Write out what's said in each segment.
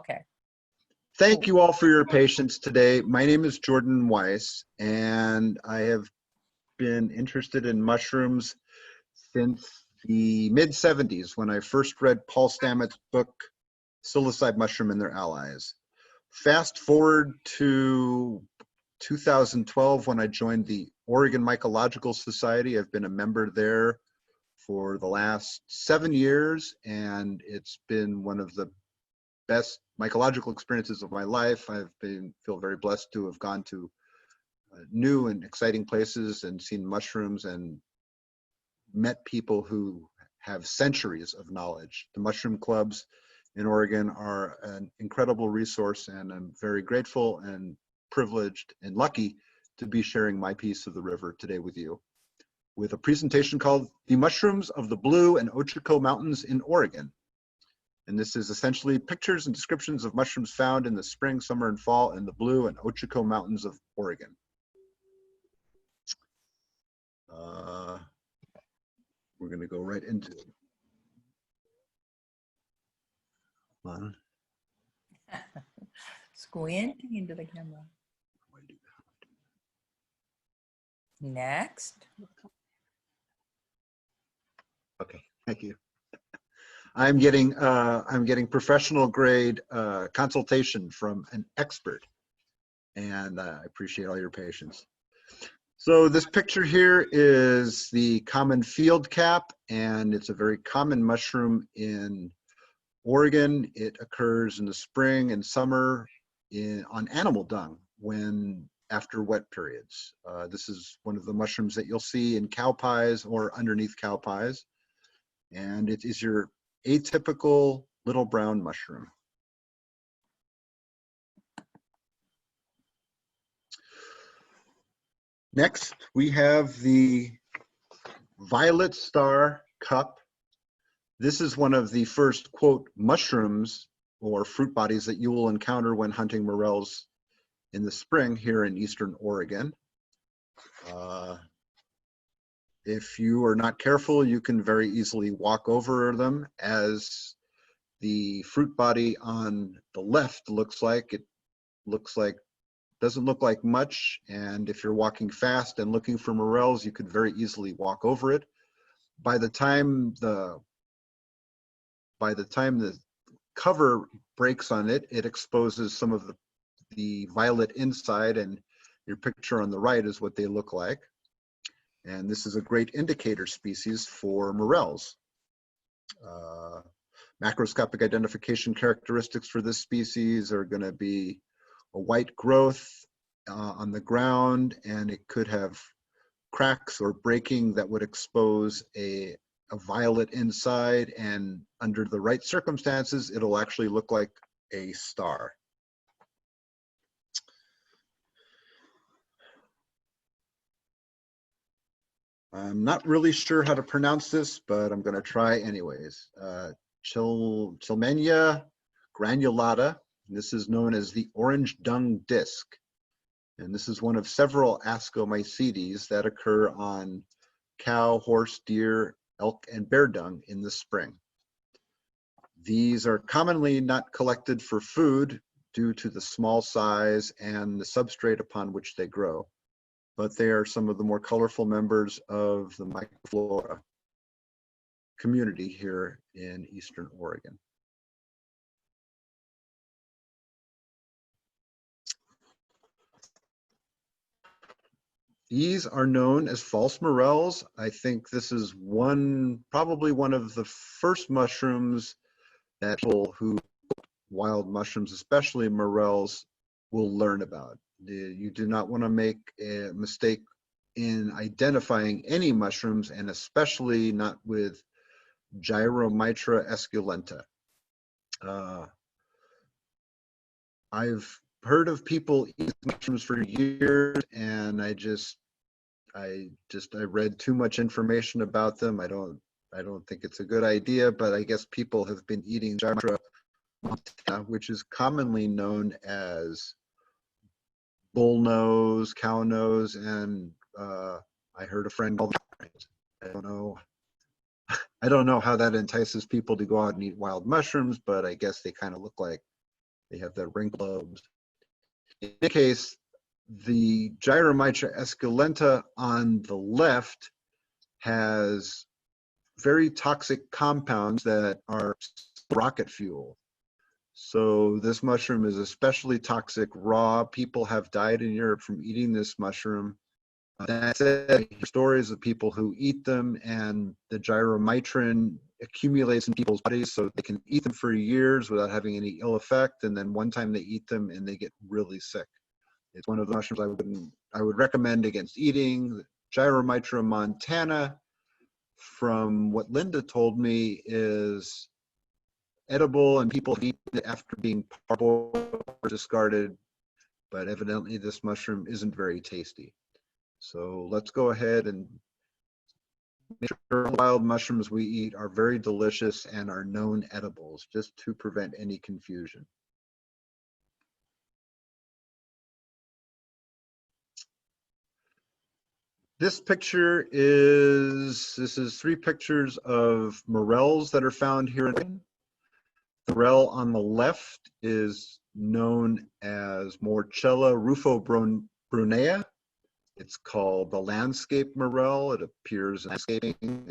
Okay. Thank you all for your patience today. My name is Jordan Weiss, and I have been interested in mushrooms since the mid-70s when I first read Paul Stamets' book, Psilocybe Mushroom and Their Allies. Fast forward to 2012 when I joined the Oregon Mycological Society. I've been a member there for the last 7 years, and it's been one of the best mycological experiences of my life. Feel very blessed to have gone to new and exciting places and seen mushrooms and met people who have centuries of knowledge. The mushroom clubs in Oregon are an incredible resource, and I'm very grateful and privileged and lucky to be sharing my piece of the river today with you, with a presentation called The Mushrooms of the Blue and Ochocos Mountains in Oregon. And this is essentially pictures and descriptions of mushrooms found in the spring, summer, and fall in the Blue and Ochocos Mountains of Oregon. We're going to go right into it. Come on. Squinting into the camera. Next. Okay, thank you. I'm getting professional grade consultation from an expert, and I appreciate all your patience. So this picture here is the common field cap, and it's a very common mushroom in Oregon. It occurs in the spring and summer on animal dung after wet periods. This is one of the mushrooms that you'll see in cow pies or underneath cow pies, and it is your atypical little brown mushroom. Next, we have the violet star cup. This is one of the first, quote, mushrooms or fruit bodies that you will encounter when hunting morels in the spring here in Eastern Oregon. If you are not careful, you can very easily walk over them, as the fruit body on the left looks like. It doesn't look like much, and if you're walking fast and looking for morels, you could very easily walk over it. By the time the cover breaks on it, it exposes some of the violet inside, and your picture on the right is what they look like. And this is a great indicator species for morels. Macroscopic identification characteristics for this species are going to be a white growth on the ground, and it could have cracks or breaking that would expose a violet inside, and under the right circumstances, it'll actually look like a star. I'm not really sure how to pronounce this, but I'm going to try anyways. Chilmenia granulata. This is known as the orange dung disc. And this is one of several ascomycetes that occur on cow, horse, deer, elk, and bear dung in the spring. These are commonly not collected for food due to the small size and the substrate upon which they grow, but they are some of the more colorful members of the microflora community here in Eastern Oregon. These are known as false morels. I think this is probably one of the first mushrooms that people who wild mushrooms, especially morels, will learn about. You do not want to make a mistake in identifying any mushrooms, and especially not with Gyromitra esculenta. I've heard of people eating mushrooms for years, and I read too much information about them. I don't think it's a good idea, but I guess people have been eating Gyromitra, which is commonly known as bull nose, cow nose, and I heard a friend call it. I don't know how that entices people to go out and eat wild mushrooms, but I guess they kind of look like They have the ring lobes. In any case, the Gyromitra esculenta on the left has very toxic compounds that are rocket fuel. So this mushroom is especially toxic raw. People have died in Europe from eating this mushroom. That said, stories of people who eat them, and the gyromitrin accumulates in people's bodies so they can eat them for years without having any ill effect, and then one time they eat them and they get really sick. It's one of the mushrooms I would recommend against eating. Gyromitra montana, from what Linda told me, is edible and people eat it after being parboiled or discarded, but evidently this mushroom isn't very tasty. So let's go ahead and make sure all wild mushrooms we eat are very delicious and are known edibles, just to prevent any confusion. This is 3 pictures of morels that are found here in Oregon. The morel on the left is known as Morchella rufobrunea. It's called the landscape morel. It appears in landscaping,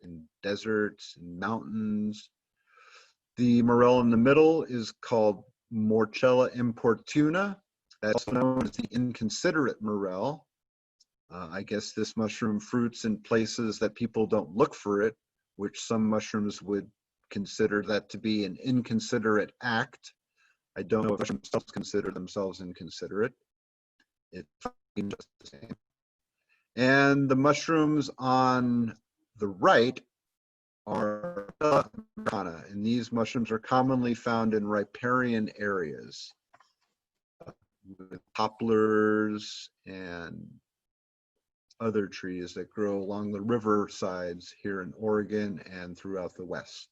in deserts and mountains. The morel in the middle is called Morchella importuna. That's also known as the inconsiderate morel. I guess this mushroom fruits in places that people don't look for it, which some mushrooms would consider that to be an inconsiderate act. I don't know if mushrooms consider themselves inconsiderate. It's just the same. And the mushrooms on the right are americana, and these mushrooms are commonly found in riparian areas, with poplars and other trees that grow along the river sides here in Oregon and throughout the West.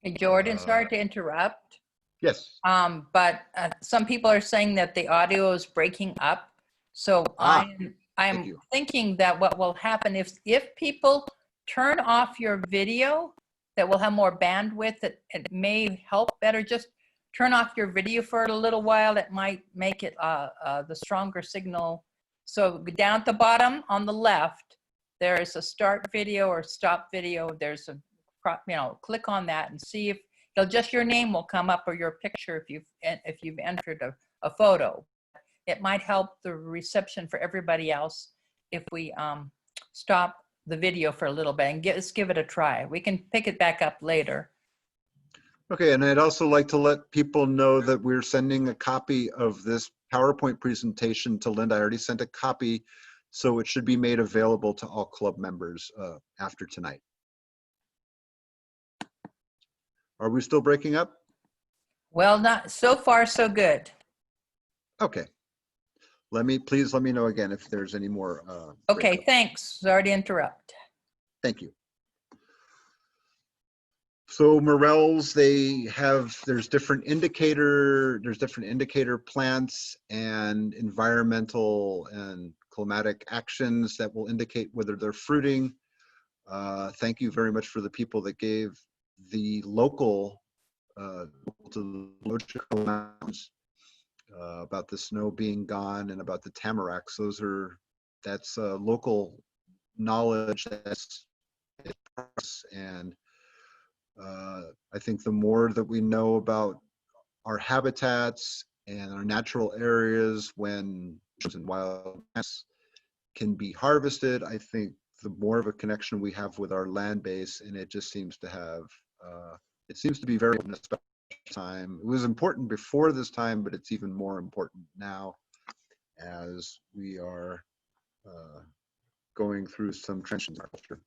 Hey, Jordan, sorry to interrupt. Yes. But some people are saying that the audio is breaking up. So I'm thinking that what will happen if people turn off your video, that will have more bandwidth, it may help better. Just turn off your video for a little while. It might make it the stronger signal. So down at the bottom on the left, there is a start video or stop video. There's a, click on that and see if just your name will come up, or your picture if you've entered a photo. It might help the reception for everybody else if we stop the video for a little bit and let's give it a try. We can pick it back up later. Okay, and I'd also like to let people know that we're sending a copy of this PowerPoint presentation to Linda. I already sent a copy, so it should be made available to all club members after tonight. Are we still breaking up? Well, not so far, so good. Okay. Please let me know again if there's any more. Okay, breakup. thanks. Sorry to interrupt. Thank you. So morels, there's different indicator plants and environmental and climatic actions that will indicate whether they're fruiting. Thank you very much for the people that gave the local to the Ochocos Mountains about the snow being gone and about the tamaracks. That's local knowledge and I think the more that we know about our habitats and our natural areas when wild plants can be harvested, I think the more of a connection we have with our land base, and it just seems to have, it seems to be very important at this time. It was important before this time, but it's even more important now as we are going through some transitions in our culture.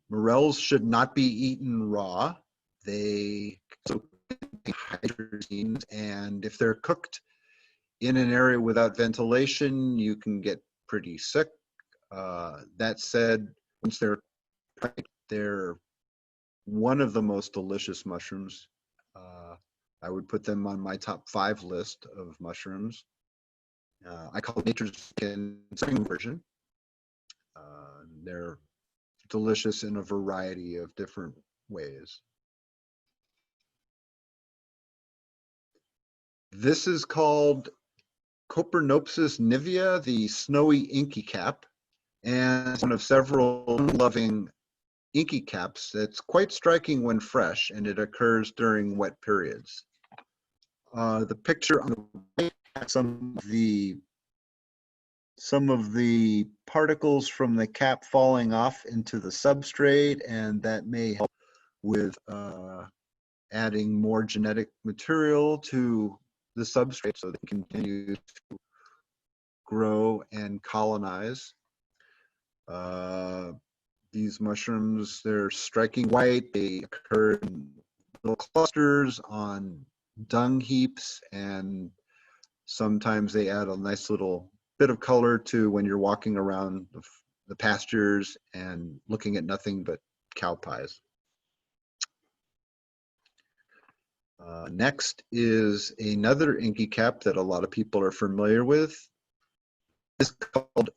Morels should not be eaten raw. They hydrazines, and if they're cooked in an area without ventilation, you can get pretty sick. That said, once they're one of the most delicious mushrooms. I would put them on my top 5 list of mushrooms. I call it nature's spring version. They're delicious in a variety of different ways. This is called Copernopsis nivea, the snowy inky cap, and it's one of several loving inky caps that's quite striking when fresh, and it occurs during wet periods. The picture on the right has some of the particles from the cap falling off into the substrate, and that may help with adding more genetic material to the substrate so they continue to grow and colonize. These mushrooms, they're striking white. They occur in little clusters on dung heaps, and sometimes they add a nice little bit of color to when you're walking around the pastures and looking at nothing but cow pies. Next is another inky cap that a lot of people are familiar with. This is called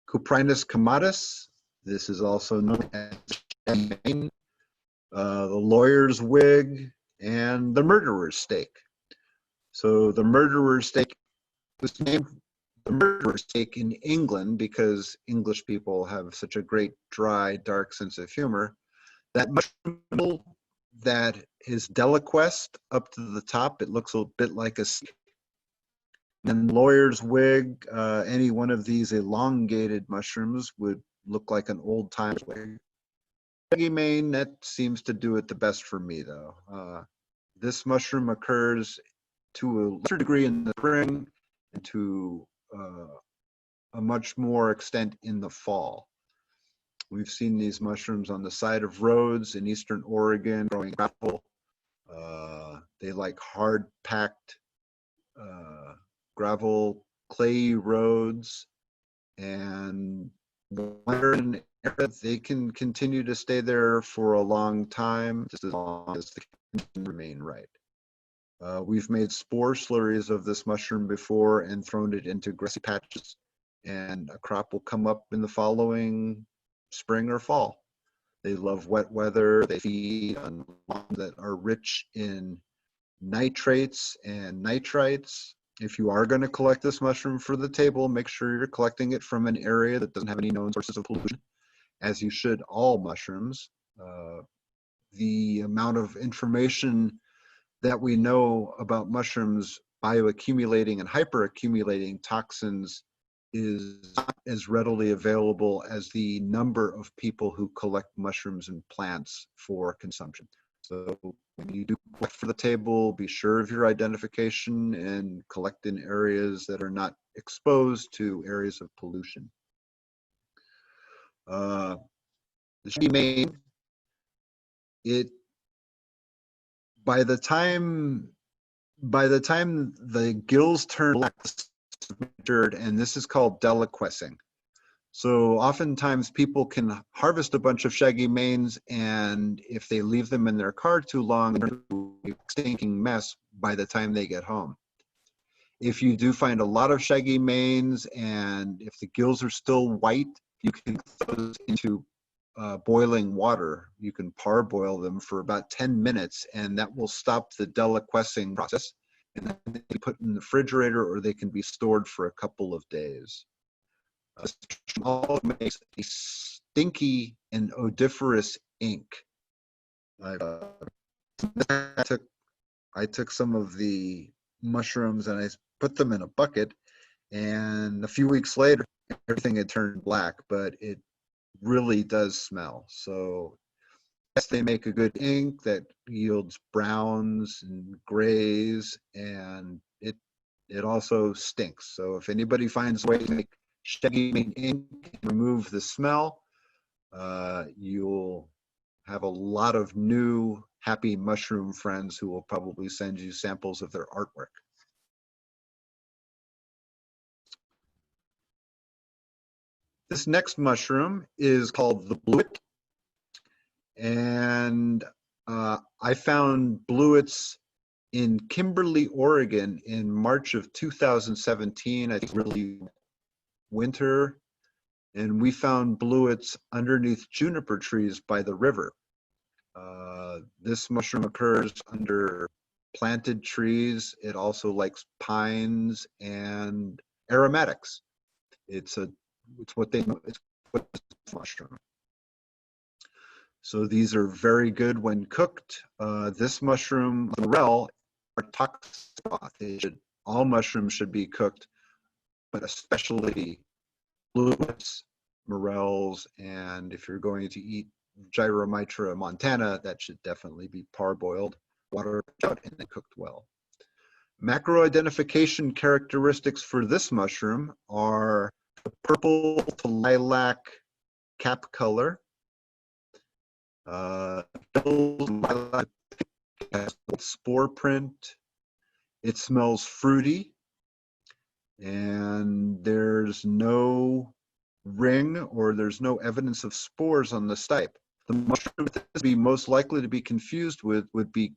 Cuprinus comatus. This is also known as the lawyer's wig, and the murderer's stake. So the murderer's stake was named the murderer's stake in England because English people have such a great, dry, dark sense of humor. That mushroom that is deliquesced up to the top, it looks a bit like a stake. And lawyer's wig, any one of these elongated mushrooms would look like an old timer's wig. Shaggy mane, that seems to do it the best for me though. This mushroom occurs to a lesser degree in the spring and to a much more extent in the fall. We've seen these mushrooms on the side of roads in eastern Oregon growing gravel. They like hard packed gravel, clayey roads, and when they're in an area, they can continue to stay there for a long time, just as long as the conditions remain right. We've made spore slurries of this mushroom before and thrown it into grassy patches, and a crop will come up in the following spring or fall. They love wet weather. They feed on lawns that are rich in nitrates and nitrites. If you are going to collect this mushroom for the table, make sure you're collecting it from an area that doesn't have any known sources of pollution, as you should all mushrooms. The amount of information that we know about mushrooms bioaccumulating and hyperaccumulating toxins is not as readily available as the number of people who collect mushrooms and plants for consumption. So when you do collect for the table, be sure of your identification and collect in areas that are not exposed to areas of pollution. The shaggy mane, by the time the gills turn black and this is called deliquescing. So oftentimes people can harvest a bunch of shaggy manes, and if they leave them in their car too long, they're a stinking mess by the time they get home. If you do find a lot of shaggy manes and if the gills are still white, you can throw those into boiling water. You can parboil them for about 10 minutes, and that will stop the deliquescing process. And then they can be put in the refrigerator, or they can be stored for a couple of days. All makes a stinky and odoriferous ink. I took some of the mushrooms and I put them in a bucket, and a few weeks later, everything had turned black, but it really does smell. So yes, they make a good ink that yields browns and grays, and it also stinks. So if anybody finds a way to make shaggy mane ink and remove the smell, you'll have a lot of new happy mushroom friends who will probably send you samples of their artwork. This next mushroom is called the bluet, and I found bluets in Kimberly, Oregon in March of 2017, I think really winter, and we found bluets underneath juniper trees by the river. This mushroom occurs under planted trees. It also likes pines and aromatics. It's what they know. It's what mushroom. So these are very good when cooked. This mushroom, the morel, are toxic. All mushrooms should be cooked, but especially blue mts, morels, and if you're going to eat Gyromitra montana, that should definitely be parboiled, water out, and then cooked well. Macro identification characteristics for this mushroom are the purple to lilac cap color, lilac spore print. It smells fruity, and there's no ring or there's no evidence of spores on the stipe. The mushroom that would be most likely to be confused with would be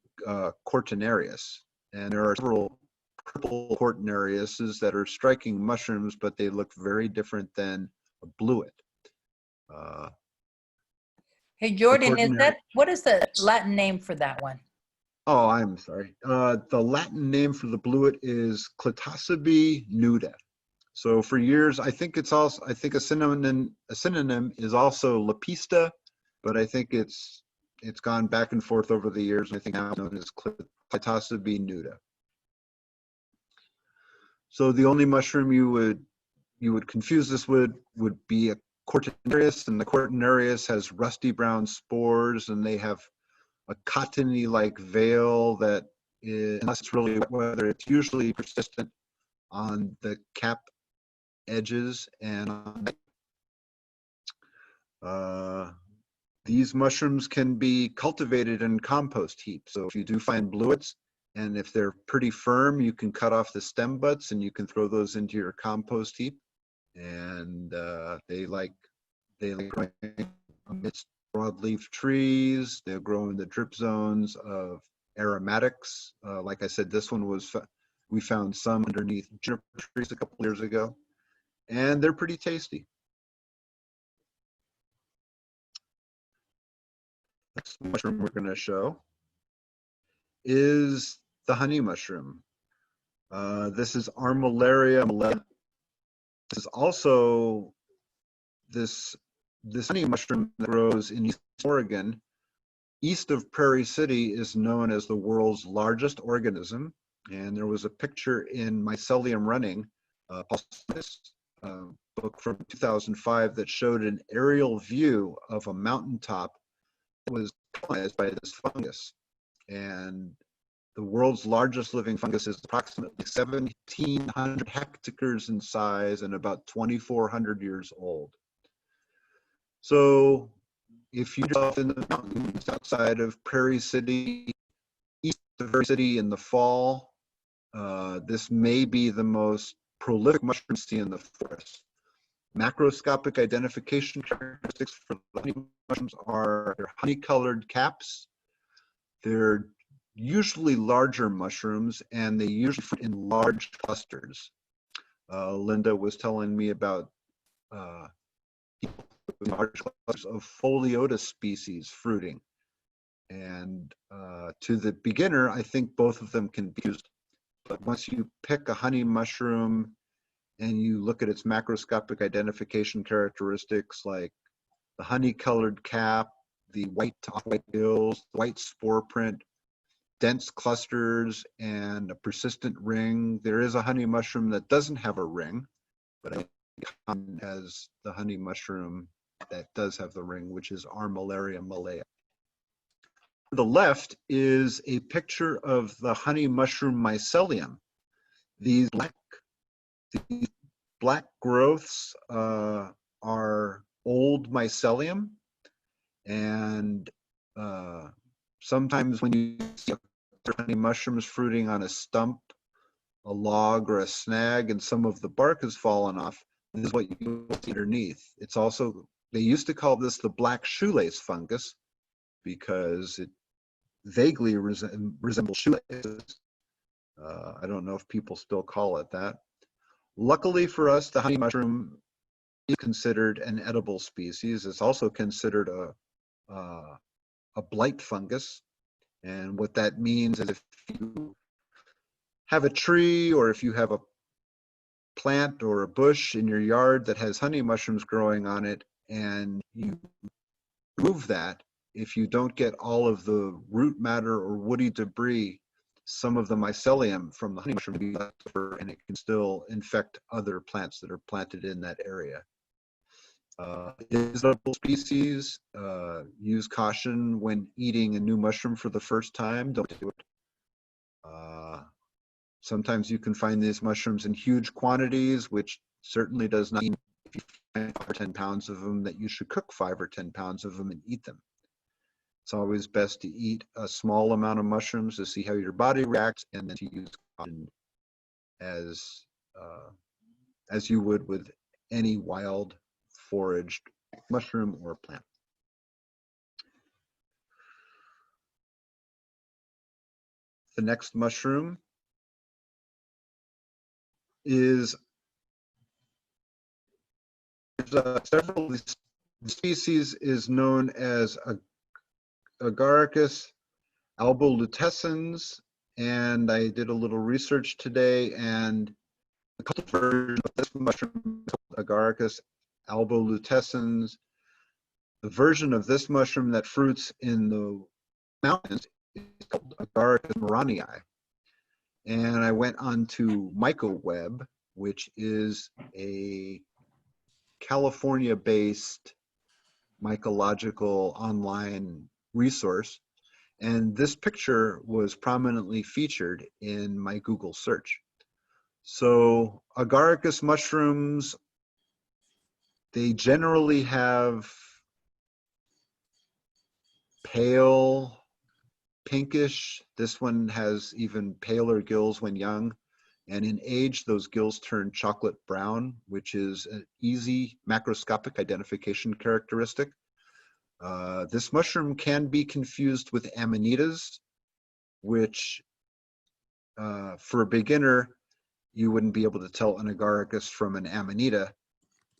Cortinarius, and there are several purple Cortinariuses that are striking mushrooms, but they look very different than a bluet. Hey, Jordan, what is the Latin name for that one? Oh, I'm sorry. The Latin name for the bluet is Clitosibe nuda. So for years, I think a synonym is also Lepista, but I think it's gone back and forth over the years. I think now known as Clitosibe nuda. So the only mushroom you would confuse this with would be a Cortinarius, and the Cortinarius has rusty brown spores, and they have a cottony-like veil that is, unless it's really wet weather, it's usually persistent on the cap edges and these mushrooms can be cultivated in compost heaps. So if you do find bluets, and if they're pretty firm, you can cut off the stem butts and you can throw those into your compost heap. And they like growing amidst broadleaf trees. They'll grow in the drip zones of aromatics. Like I said, this one we found some underneath juniper trees a couple years ago, and they're pretty tasty. Next mushroom we're going to show is the honey mushroom. This is Armillaria malea. This is also this honey mushroom that grows in East Oregon, east of Prairie City, is known as the world's largest organism. And there was a picture in Mycelium Running, book from 2005, that showed an aerial view of a mountaintop that was colonized by this fungus. And the world's largest living fungus is approximately 1,700 hectares in size and about 2,400 years old. So if you're in the mountains outside of Prairie City, east of Prairie City in the fall, this may be the most prolific mushroom seen in the forest. Macroscopic identification characteristics for the honey mushrooms are their honey-colored caps. They're usually larger mushrooms, and they usually fruit in large clusters. Linda was telling me about large clusters of Foliotus species fruiting. And to the beginner, I think both of them can be used. But once you pick a honey mushroom and you look at its macroscopic identification characteristics, like the honey-colored cap, the white to off-white gills, white spore print, dense clusters, and a persistent ring. There is a honey mushroom that doesn't have a ring, but I think as the honey mushroom that does have the ring, which is Armillaria malea. To the left is a picture of the honey mushroom mycelium. These black growths are old mycelium, and sometimes when you see honey mushrooms fruiting on a stump, a log, or a snag, and some of the bark has fallen off, this is what you see underneath. It's also, they used to call this the black shoelace fungus because it vaguely resembles shoelaces. I don't know if people still call it that. Luckily for us, the honey mushroom is considered an edible species. It's also considered a blight fungus. And what that means is if you have a tree, or if you have a plant or a bush in your yard that has honey mushrooms growing on it, and you remove that, if you don't get all of the root matter or woody debris, some of the mycelium from the honey mushroom will be left over, and it can still infect other plants that are planted in that area. Edible species, use caution when eating a new mushroom for the first time. Don't do it. Sometimes you can find these mushrooms in huge quantities, which certainly does not mean if you find 5 or 10 pounds of them that you should cook 5 or 10 pounds of them and eat them. It's always best to eat a small amount of mushrooms to see how your body reacts, and then to use caution as you would with any wild foraged mushroom or plant. The next mushroom is several species is known as Agaricus albolutescens, and I did a little research today, and the cultivar of this mushroom is called Agaricus albolutescens. The version of this mushroom that fruits in the mountains is called Agaricus moranii. And I went on to MycoWeb, which is a California-based mycological online resource, and this picture was prominently featured in my Google search. So agaricus mushrooms, they generally have pale, pinkish. This one has even paler gills when young. And in age, those gills turn chocolate brown, which is an easy macroscopic identification characteristic. This mushroom can be confused with amanitas, which for a beginner, you wouldn't be able to tell an agaricus from an amanita.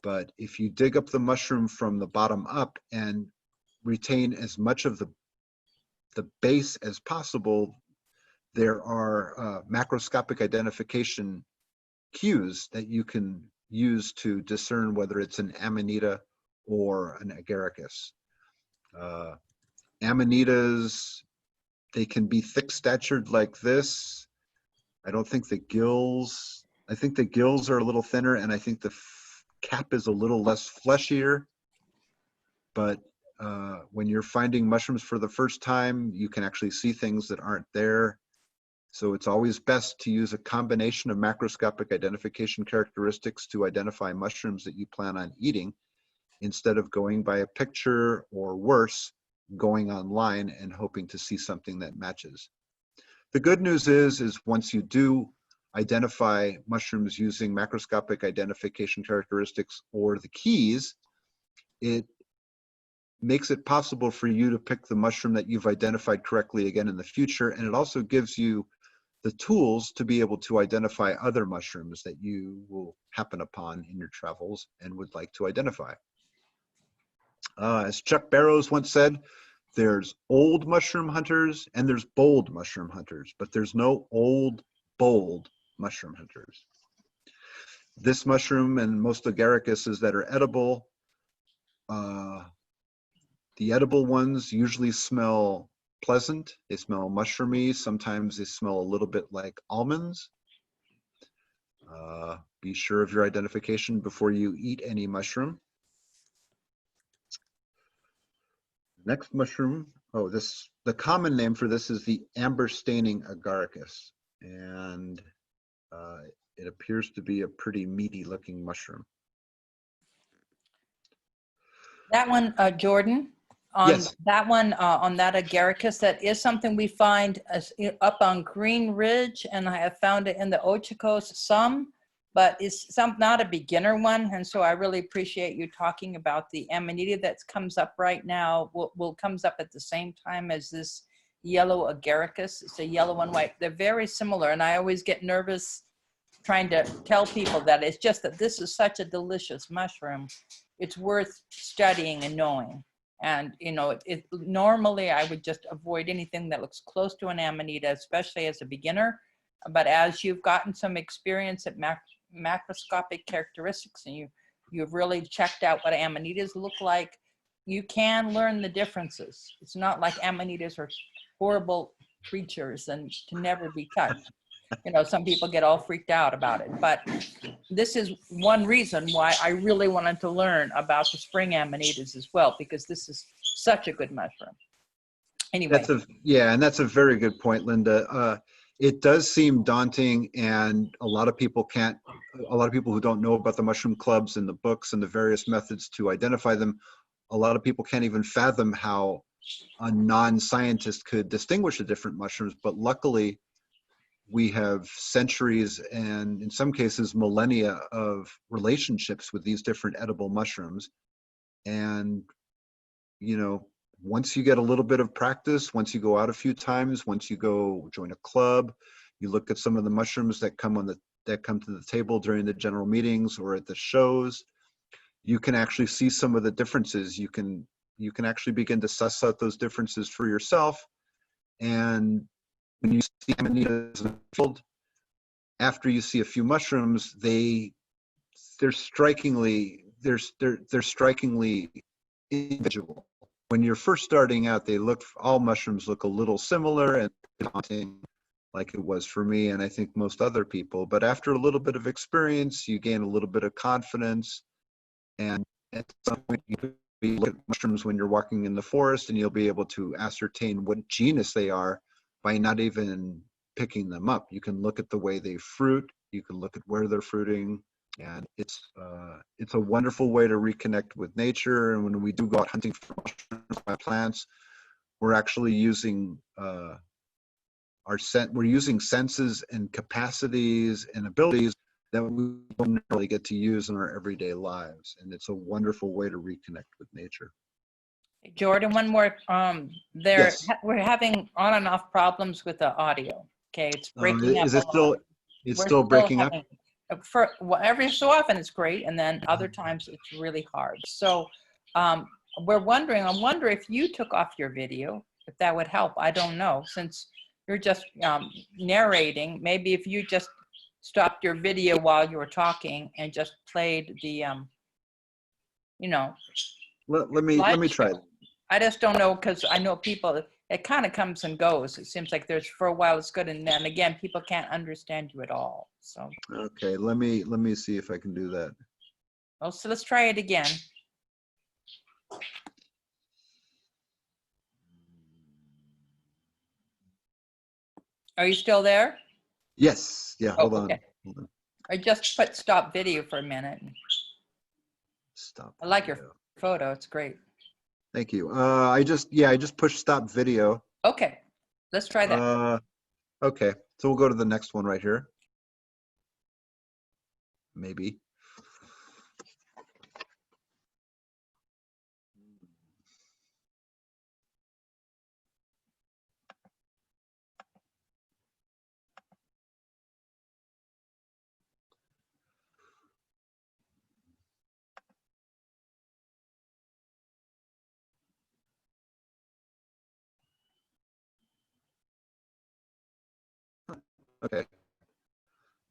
But if you dig up the mushroom from the bottom up and retain as much of the base as possible, there are macroscopic identification cues that you can use to discern whether it's an amanita or an agaricus. Amanitas, they can be thick-statured like this. I don't think the gills, I think the gills are a little thinner, and I think the cap is a little less fleshier. But when you're finding mushrooms for the first time, you can actually see things that aren't there. So it's always best to use a combination of macroscopic identification characteristics to identify mushrooms that you plan on eating, instead of going by a picture, or worse, going online and hoping to see something that matches. The good news is once you do identify mushrooms using macroscopic identification characteristics or the keys, it makes it possible for you to pick the mushroom that you've identified correctly again in the future, and it also gives you the tools to be able to identify other mushrooms that you will happen upon in your travels and would like to identify. As Chuck Barrows once said, there's old mushroom hunters and there's bold mushroom hunters, but there's no old, bold mushroom hunters. This mushroom and most agaricuses that are edible, the edible ones usually smell pleasant. They smell mushroomy. Sometimes they smell a little bit like almonds. Be sure of your identification before you eat any mushroom. Next mushroom, the common name for this is the amber staining agaricus, and it appears to be a pretty meaty looking mushroom. That one, Jordan, on Yes. that one, on that agaricus, that is something we find up on Green Ridge, and I have found it in the Ochocos some, but it's not a beginner one. And so I really appreciate you talking about the amanita that comes up right now. Comes up at the same time as this yellow agaricus. It's a yellow and white. They're very similar, and I always get nervous trying to tell people that it's just that this is such a delicious mushroom. It's worth studying and knowing. And you know, normally I would just avoid anything that looks close to an amanita, especially as a beginner. But as you've gotten some experience at macroscopic characteristics, and you've really checked out what amanitas look like, you can learn the differences. It's not like amanitas are horrible creatures and to never be touched. You know, some people get all freaked out about it, but this is one reason why I really wanted to learn about the spring amanitas as well, because this is such a good mushroom. Anyway. And that's a very good point, Linda. It does seem daunting, and a lot of people who don't know about the mushroom clubs and the books and the various methods to identify them, a lot of people can't even fathom how a non-scientist could distinguish the different mushrooms. But luckily, we have centuries and in some cases millennia of relationships with these different edible mushrooms. And, you know, once you get a little bit of practice, once you go out a few times, once you go join a club, you look at some of the mushrooms that come to the table during the general meetings or at the shows, you can actually see some of the differences. You can actually begin to suss out those differences for yourself. And when you see amanitas in the field, after you see a few mushrooms, they're strikingly individual. When you're first starting out, all mushrooms look a little similar and daunting, like it was for me, and I think most other people. But after a little bit of experience, you gain a little bit of confidence, and at some point you look at mushrooms when you're walking in the forest, and you'll be able to ascertain what genus they are by not even picking them up. You can look at the way they fruit, you can look at where they're fruiting, and it's a wonderful way to reconnect with nature. And when we do go out hunting for mushrooms by plants, we're actually using we're using senses and capacities and abilities that we don't really get to use in our everyday lives. And it's a wonderful way to reconnect with nature. Jordan, one more. Yes. We're having on and off problems with the audio. Okay, it's breaking up. Is it still? It's still breaking up. Every so often it's great, and then other times it's really hard. So I'm wondering if you took off your video, if that would help. I don't know, since you're just narrating. Maybe if you just stopped your video while you were talking and just played the, Let me try that. I just don't know, because I know people, it kind of comes and goes. It seems like for a while it's good, and then again people can't understand you at all. So okay, let me see if I can do that. Well, so let's try it again. Are you still there? Yes. Yeah. Hold on. I just put stop video for a minute. Stop. I like your photo. It's great. Thank you. I just pushed stop video. Okay, let's try that. Okay, so we'll go to the next one right here. Maybe. Okay.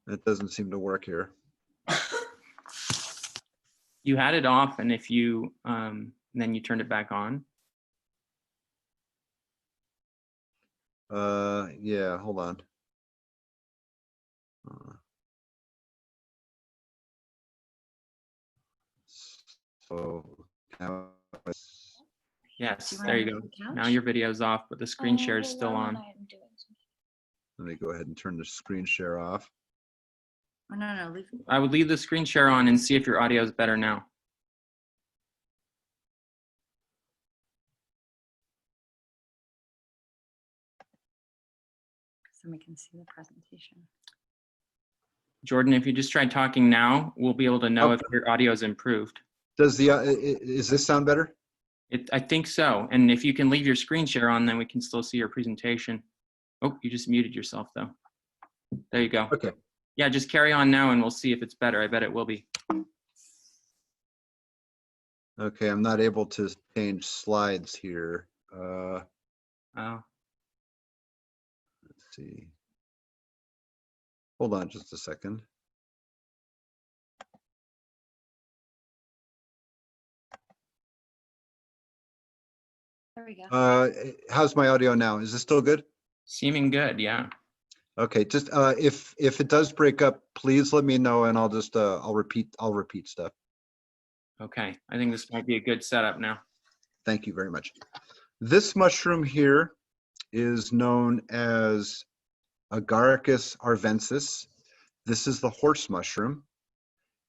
It doesn't seem to work here. You had it off, and if you then you turned it back on. Yeah, hold on. So now yes, there you go. Now your video's off, but the screen share is still on. Let me go ahead and turn the screen share off. Oh, no, leave it. I would leave the screen share on and see if your audio is better now. So we can see the presentation. Jordan, if you just try talking now, we'll be able to know if your audio is improved. Does is this sound better? I think so. And if you can leave your screen share on, then we can still see your presentation. Oh, you just muted yourself though. There you go. Okay. Yeah, just carry on now and we'll see if it's better. I bet it will be. Okay, I'm not able to change slides here. Oh. Let's see. Hold on just a second. There we go. How's my audio now? Is this still good? Seeming good, yeah. Okay, just if it does break up, please let me know, and I'll just I'll repeat stuff. Okay, I think this might be a good setup now. Thank you very much. This mushroom here is known as Agaricus arvensis. This is the horse mushroom,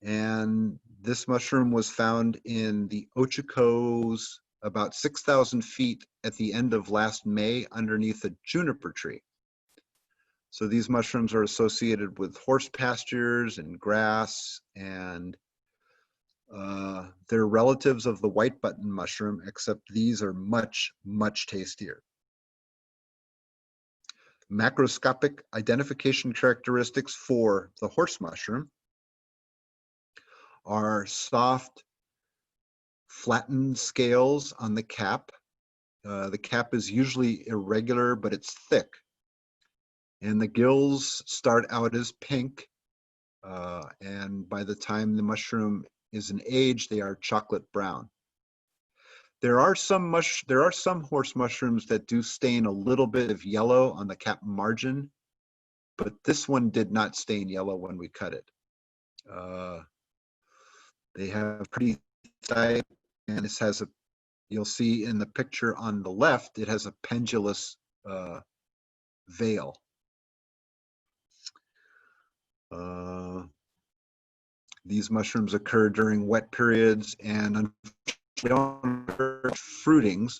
and this mushroom was found in the Ochocos about 6,000 feet at the end of last May underneath a juniper tree. So these mushrooms are associated with horse pastures and grass, and they're relatives of the white button mushroom, except these are much, much tastier. Macroscopic identification characteristics for the horse mushroom are soft, flattened scales on the cap. The cap is usually irregular, but it's thick. And the gills start out as pink, and by the time the mushroom is in age, they are chocolate brown. There are some horse mushrooms that do stain a little bit of yellow on the cap margin, but this one did not stain yellow when we cut it. They have pretty tight, and this has you'll see in the picture on the left, it has a pendulous veil. These mushrooms occur during wet periods and unfortunately don't occur fruitings,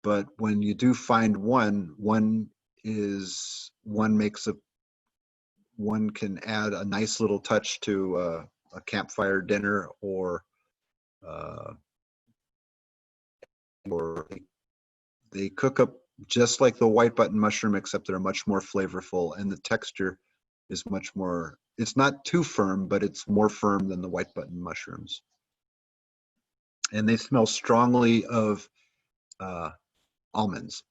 but when you do find one can add a nice little touch to a campfire dinner, or they cook up just like the white button mushroom, except they're much more flavorful, and the texture is much more, it's not too firm, but it's more firm than the white button mushrooms. And they smell strongly of almonds.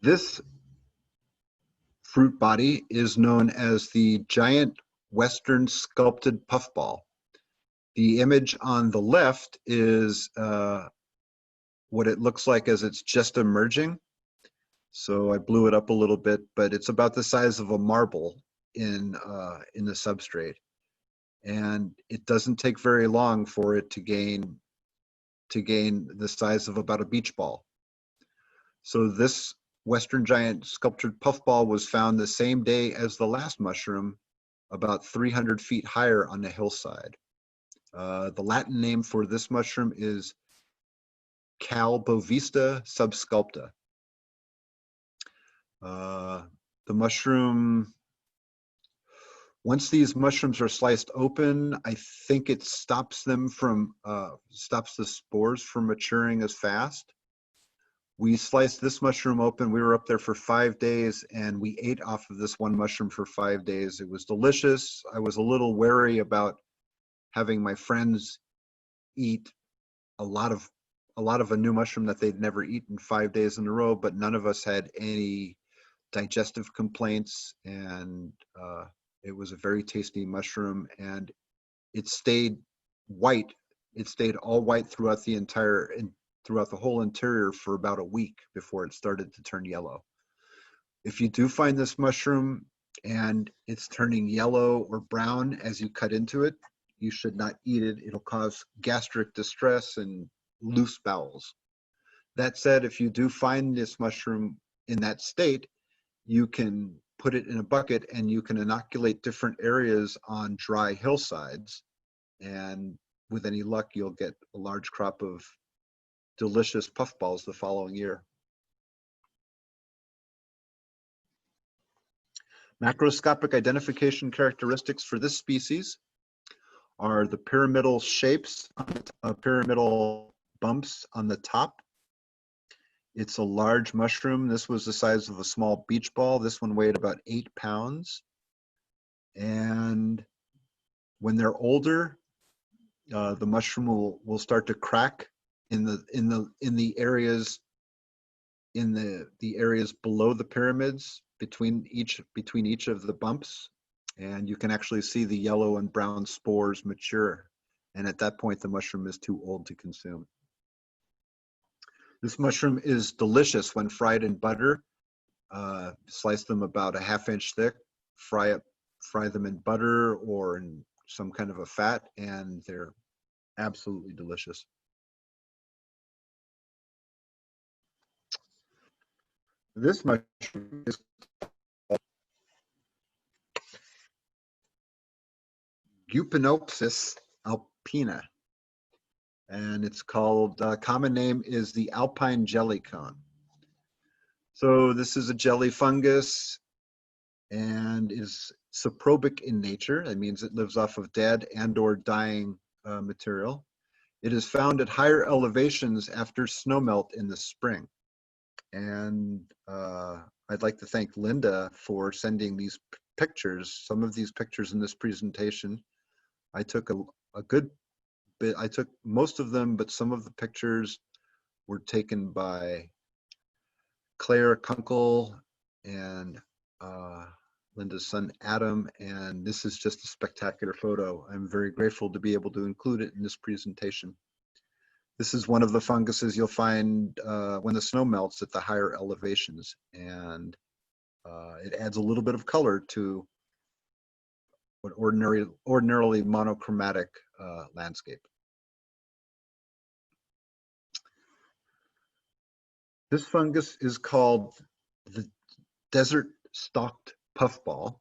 This fruit body is known as the giant western sculpted puffball. The image on the left is what it looks like as it's just emerging. So I blew it up a little bit, but it's about the size of a marble in the substrate. And it doesn't take very long for it to gain the size of about a beach ball. So this Western giant sculptured puffball was found the same day as the last mushroom, about 300 feet higher on the hillside. The Latin name for this mushroom is Calbovista subsculpta. The mushroom, once these mushrooms are sliced open, I think it stops them from, stops the spores from maturing as fast. We sliced this mushroom open. We were up there for 5 days, and we ate off of this one mushroom for 5 days. It was delicious. I was a little wary about having my friends eat a lot of a new mushroom that they'd never eaten 5 days in a row, but none of us had any digestive complaints, and it was a very tasty mushroom, and it stayed white. It stayed all white throughout the whole interior for about a week before it started to turn yellow. If you do find this mushroom and it's turning yellow or brown as you cut into it, you should not eat it. It'll cause gastric distress and loose bowels. That said, if you do find this mushroom in that state, you can put it in a bucket and you can inoculate different areas on dry hillsides. And with any luck, you'll get a large crop of delicious puffballs the following year. Macroscopic identification characteristics for this species are the pyramidal shapes, pyramidal bumps on the top. It's a large mushroom. This was the size of a small beach ball. This one weighed about 8 pounds. And when they're older, the mushroom will start to crack in the areas in the areas below the pyramids between each of the bumps, and you can actually see the yellow and brown spores mature. And at that point, the mushroom is too old to consume. This mushroom is delicious when fried in butter. Slice them about a ½ inch thick, fry them in butter or in some kind of a fat, and they're absolutely delicious. This mushroom is Gupinopsis alpina, and it's called, common name is the alpine jellycone. So this is a jelly fungus and is saprobic in nature. That means it lives off of dead and or dying material. It is found at higher elevations after snowmelt in the spring. And I'd like to thank Linda for sending these pictures, some of these pictures in this presentation. I took a good bit, I took most of them, but some of the pictures were taken by Claire Kunkel and Linda's son Adam, and this is just a spectacular photo. I'm very grateful to be able to include it in this presentation. This is one of the funguses you'll find when the snow melts at the higher elevations, and it adds a little bit of color to what ordinarily monochromatic landscape. This fungus is called the desert stalked puffball.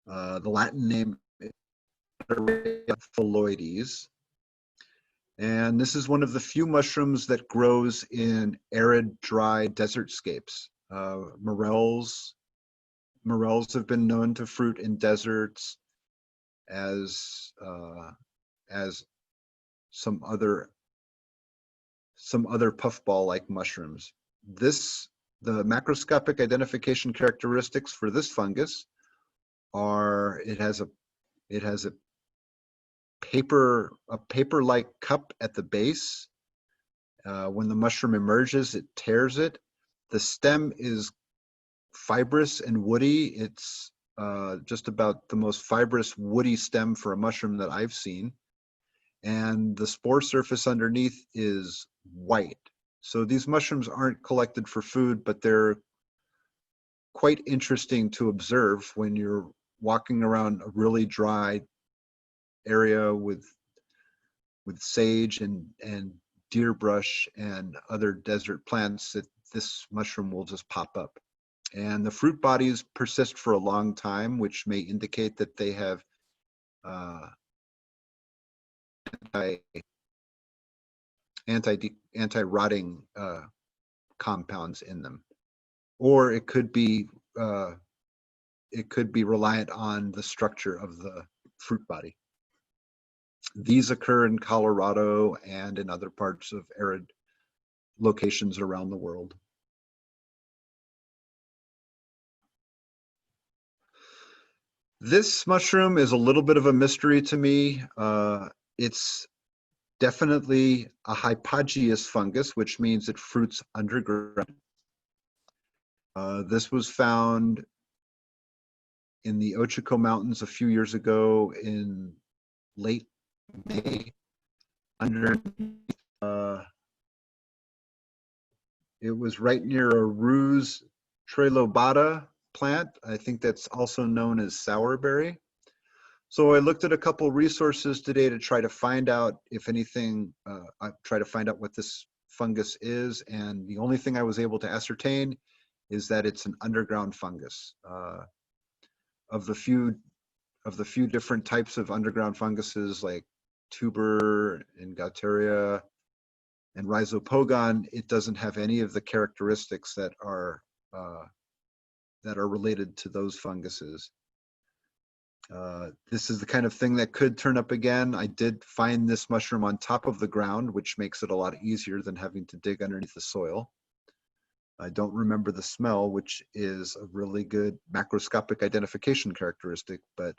The Latin name is phalloides. And this is one of the few mushrooms that grows in arid, dry desertscapes. Morels have been known to fruit in deserts as some other puffball-like mushrooms. The macroscopic identification characteristics for this fungus are it has a paper-like cup at the base. When the mushroom emerges, it tears it. The stem is fibrous and woody. It's just about the most fibrous woody stem for a mushroom that I've seen. And the spore surface underneath is white. So these mushrooms aren't collected for food, but they're quite interesting to observe when you're walking around a really dry area with sage and deer brush and other desert plants, that this mushroom will just pop up. And the fruit bodies persist for a long time, which may indicate that they have anti-rotting compounds in them, or it could be reliant on the structure of the fruit body. These occur in Colorado and in other parts of arid locations around the world. This mushroom is a little bit of a mystery to me. It's definitely a hypogeous fungus, which means it fruits underground. This was found in the Ochocos Mountains a few years ago in late May. It was right near a Ruse trilobata plant. I think that's also known as sourberry. So I looked at a couple resources today to try to find out if anything, try to find out what this fungus is. And the only thing I was able to ascertain is that it's an underground fungus. Of the few different types of underground funguses like tuber and Gaulteria and rhizopogon, it doesn't have any of the characteristics that are related to those funguses. This is the kind of thing that could turn up again. I did find this mushroom on top of the ground, which makes it a lot easier than having to dig underneath the soil. I don't remember the smell, which is a really good macroscopic identification characteristic, but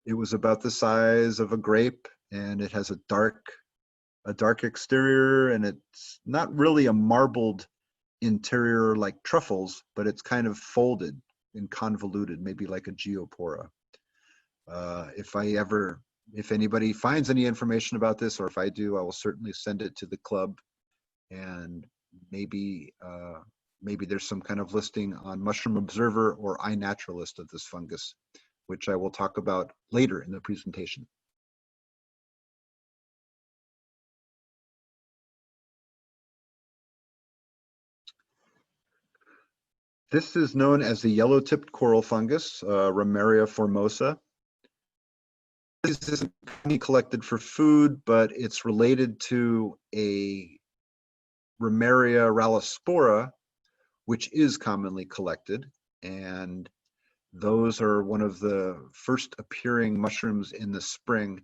it was about the size of a grape, and it has a dark exterior, and it's not really a marbled interior like truffles, but it's kind of folded and convoluted, maybe like a geopora. If anybody finds any information about this, or if I do, I will certainly send it to the club, and maybe there's some kind of listing on Mushroom Observer or iNaturalist of this fungus, which I will talk about later in the presentation. This is known as the yellow-tipped coral fungus, Ramaria formosa. This isn't commonly collected for food, but it's related to a Ramaria rallispora, which is commonly collected. And those are one of the first appearing mushrooms in the spring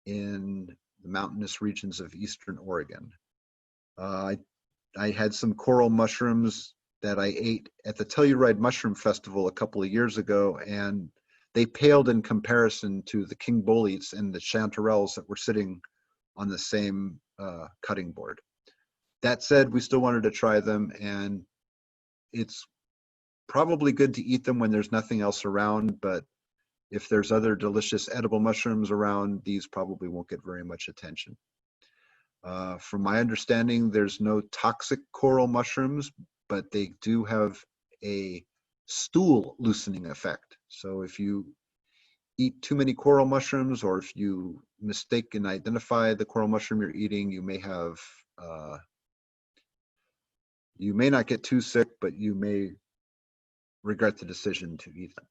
in the mountainous regions of eastern Oregon. I had some coral mushrooms that I ate at the Telluride Mushroom Festival a couple of years ago, and they paled in comparison to the king boletes and the chanterelles that were sitting on the same cutting board. That said, we still wanted to try them, and it's probably good to eat them when there's nothing else around, but if there's other delicious edible mushrooms around, these probably won't get very much attention. From my understanding, there's no toxic coral mushrooms, but they do have a stool loosening effect. So if you eat too many coral mushrooms, or if you mistake and identify the coral mushroom you're eating, you may have, you may not get too sick, but you may regret the decision to eat them.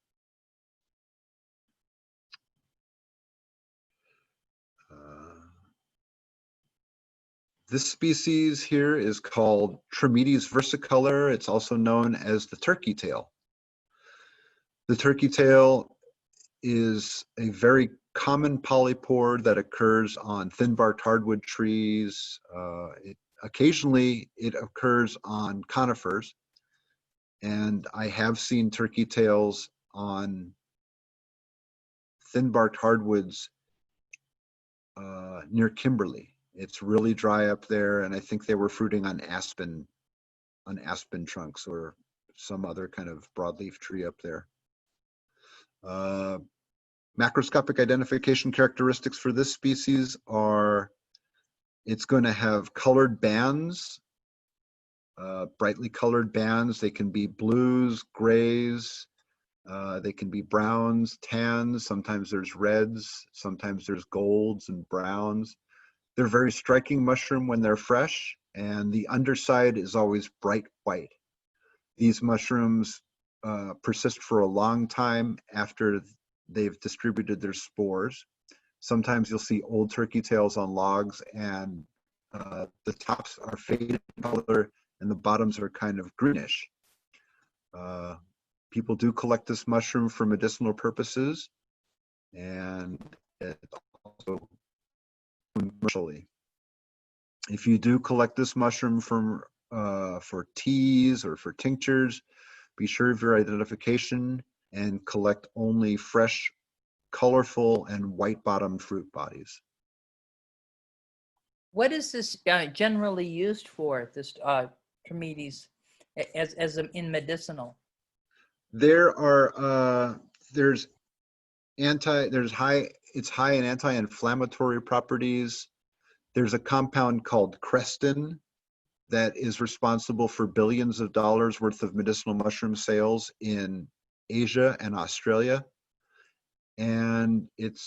This species here is called Trametes versicolor. It's also known as the turkey tail. The turkey tail is a very common polypore that occurs on thin-barked hardwood trees. Occasionally, it occurs on conifers, and I have seen turkey tails on thin-barked hardwoods near Kimberly. It's really dry up there, and I think they were fruiting on aspen trunks or some other kind of broadleaf tree up there. Macroscopic identification characteristics for this species are it's going to have colored bands, brightly colored bands. They can be blues, grays, they can be browns, tans, sometimes there's reds, sometimes there's golds and browns. They're very striking mushroom when they're fresh, and the underside is always bright white. These mushrooms persist for a long time after they've distributed their spores. Sometimes you'll see old turkey tails on logs, and the tops are faded color and the bottoms are kind of greenish. People do collect this mushroom for medicinal purposes, and it's also commercially. If you do collect this mushroom from for teas or for tinctures, be sure of your identification and collect only fresh, colorful, and white-bottomed fruit bodies. What is this generally used for, this Trametes, as in medicinal? There are it's high in anti-inflammatory properties. There's a compound called crestin that is responsible for billions of dollars worth of medicinal mushroom sales in Asia and Australia. And it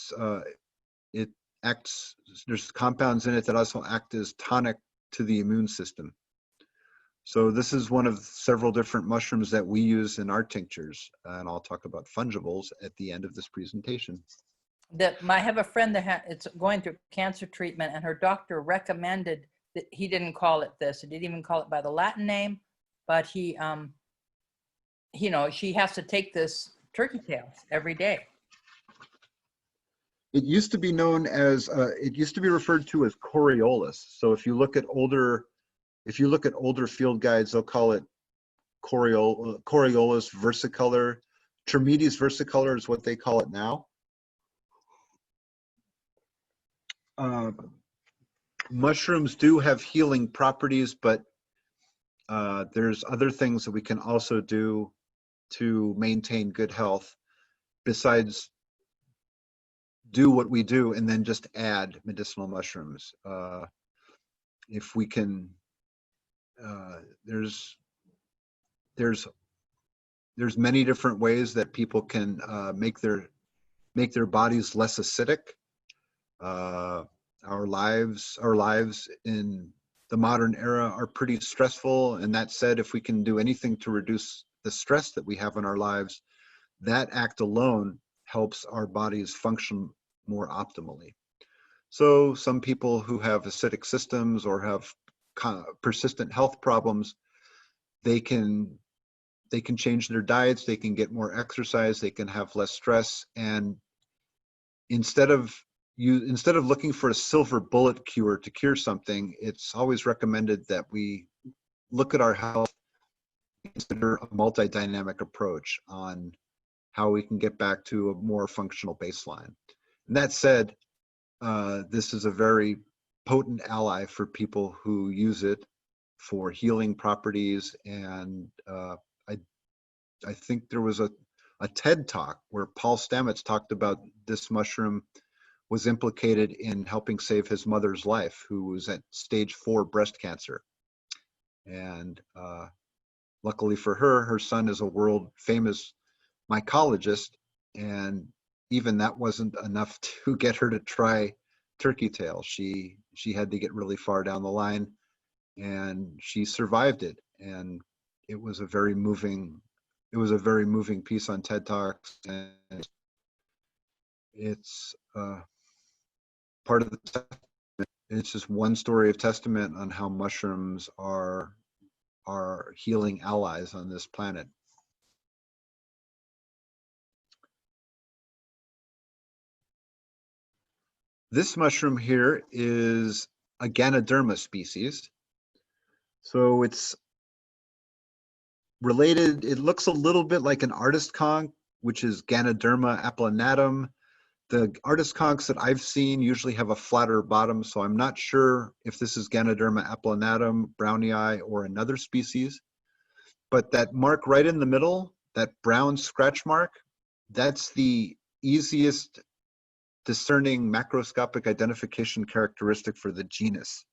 acts, there's compounds in it that also act as tonic to the immune system. So this is one of several different mushrooms that we use in our tinctures, and I'll talk about fungibles at the end of this presentation. I have a friend that it's going through cancer treatment, and her doctor recommended that he didn't call it this. He didn't even call it by the Latin name, but he, you know, she has to take this turkey tail every day. It used to be known as, it used to be referred to as Coriolis. So if you look at older field guides, they'll call it Coriolis versicolor. Trametes versicolor is what they call it now. Mushrooms do have healing properties, but there's other things that we can also do to maintain good health besides do what we do and then just add medicinal mushrooms. If we can, there's many different ways that people can make their bodies less acidic. Our lives in the modern era are pretty stressful, and that said, if we can do anything to reduce the stress that we have in our lives, that act alone helps our bodies function more optimally. So some people who have acidic systems or have persistent health problems, they can change their diets, they can get more exercise, they can have less stress, and instead of looking for a silver bullet cure to cure something, it's always recommended that we look at our health, consider a multi-dynamic approach on how we can get back to a more functional baseline. And that said, this is a very potent ally for people who use it for healing properties. And I think there was a TED talk where Paul Stamets talked about this mushroom was implicated in helping save his mother's life, who was at stage 4 breast cancer. And luckily for her, her son is a world famous mycologist, and even that wasn't enough to get her to try turkey tail. She had to get really far down the line, and she survived it. And it was a very moving piece on TED Talks, and it's part of the testament. It's just one story of testament on how mushrooms are healing allies on this planet. This mushroom here is a Ganoderma species. So it's related, it looks a little bit like an artist conch, which is Ganoderma applanatum. The artist conchs that I've seen usually have a flatter bottom, so I'm not sure if this is Ganoderma applanatum, brownie eye, or another species. But that mark right in the middle, that brown scratch mark, that's the easiest discerning macroscopic identification characteristic for the genus.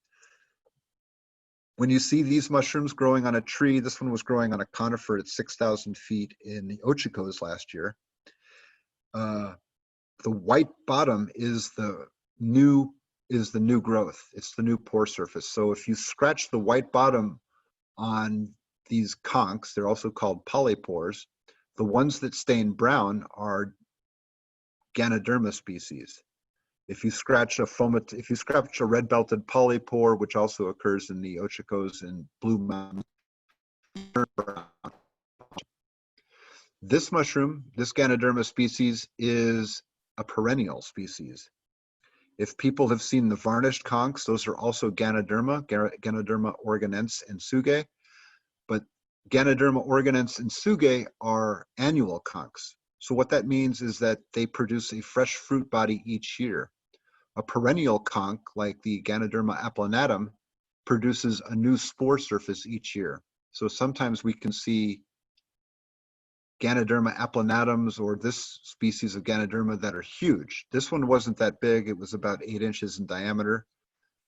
When you see these mushrooms growing on a tree, this one was growing on a conifer at 6,000 feet in the Ochocos last year. The white bottom is the new growth. It's the new pore surface. So if you scratch the white bottom on these conchs, they're also called polypores. The ones that stain brown are Ganoderma species. If you scratch a red-belted polypore, which also occurs in the Ochocos and Blue Mts, this mushroom, this Ganoderma species, is a perennial species. If people have seen the varnished conchs, those are also Ganoderma oregonense and tsugae. But Ganoderma oregonense and tsugae are annual conchs. So what that means is that they produce a fresh fruit body each year. A perennial conch, like the Ganoderma applanatum, produces a new spore surface each year. So sometimes we can see Ganoderma applanatums or this species of Ganoderma that are huge. This one wasn't that big. It was about 8 inches in diameter.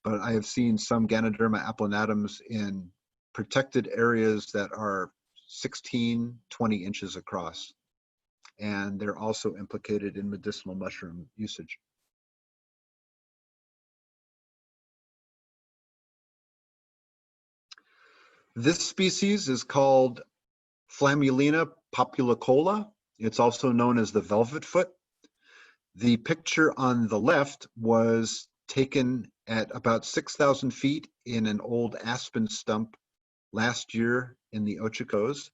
But I have seen some Ganoderma applanatums in protected areas that are 16, 20 inches across. And they're also implicated in medicinal mushroom usage. This species is called Flammulina populicola. It's also known as the velvet foot. The picture on the left was taken at about 6,000 feet in an old aspen stump last year in the Ochocos.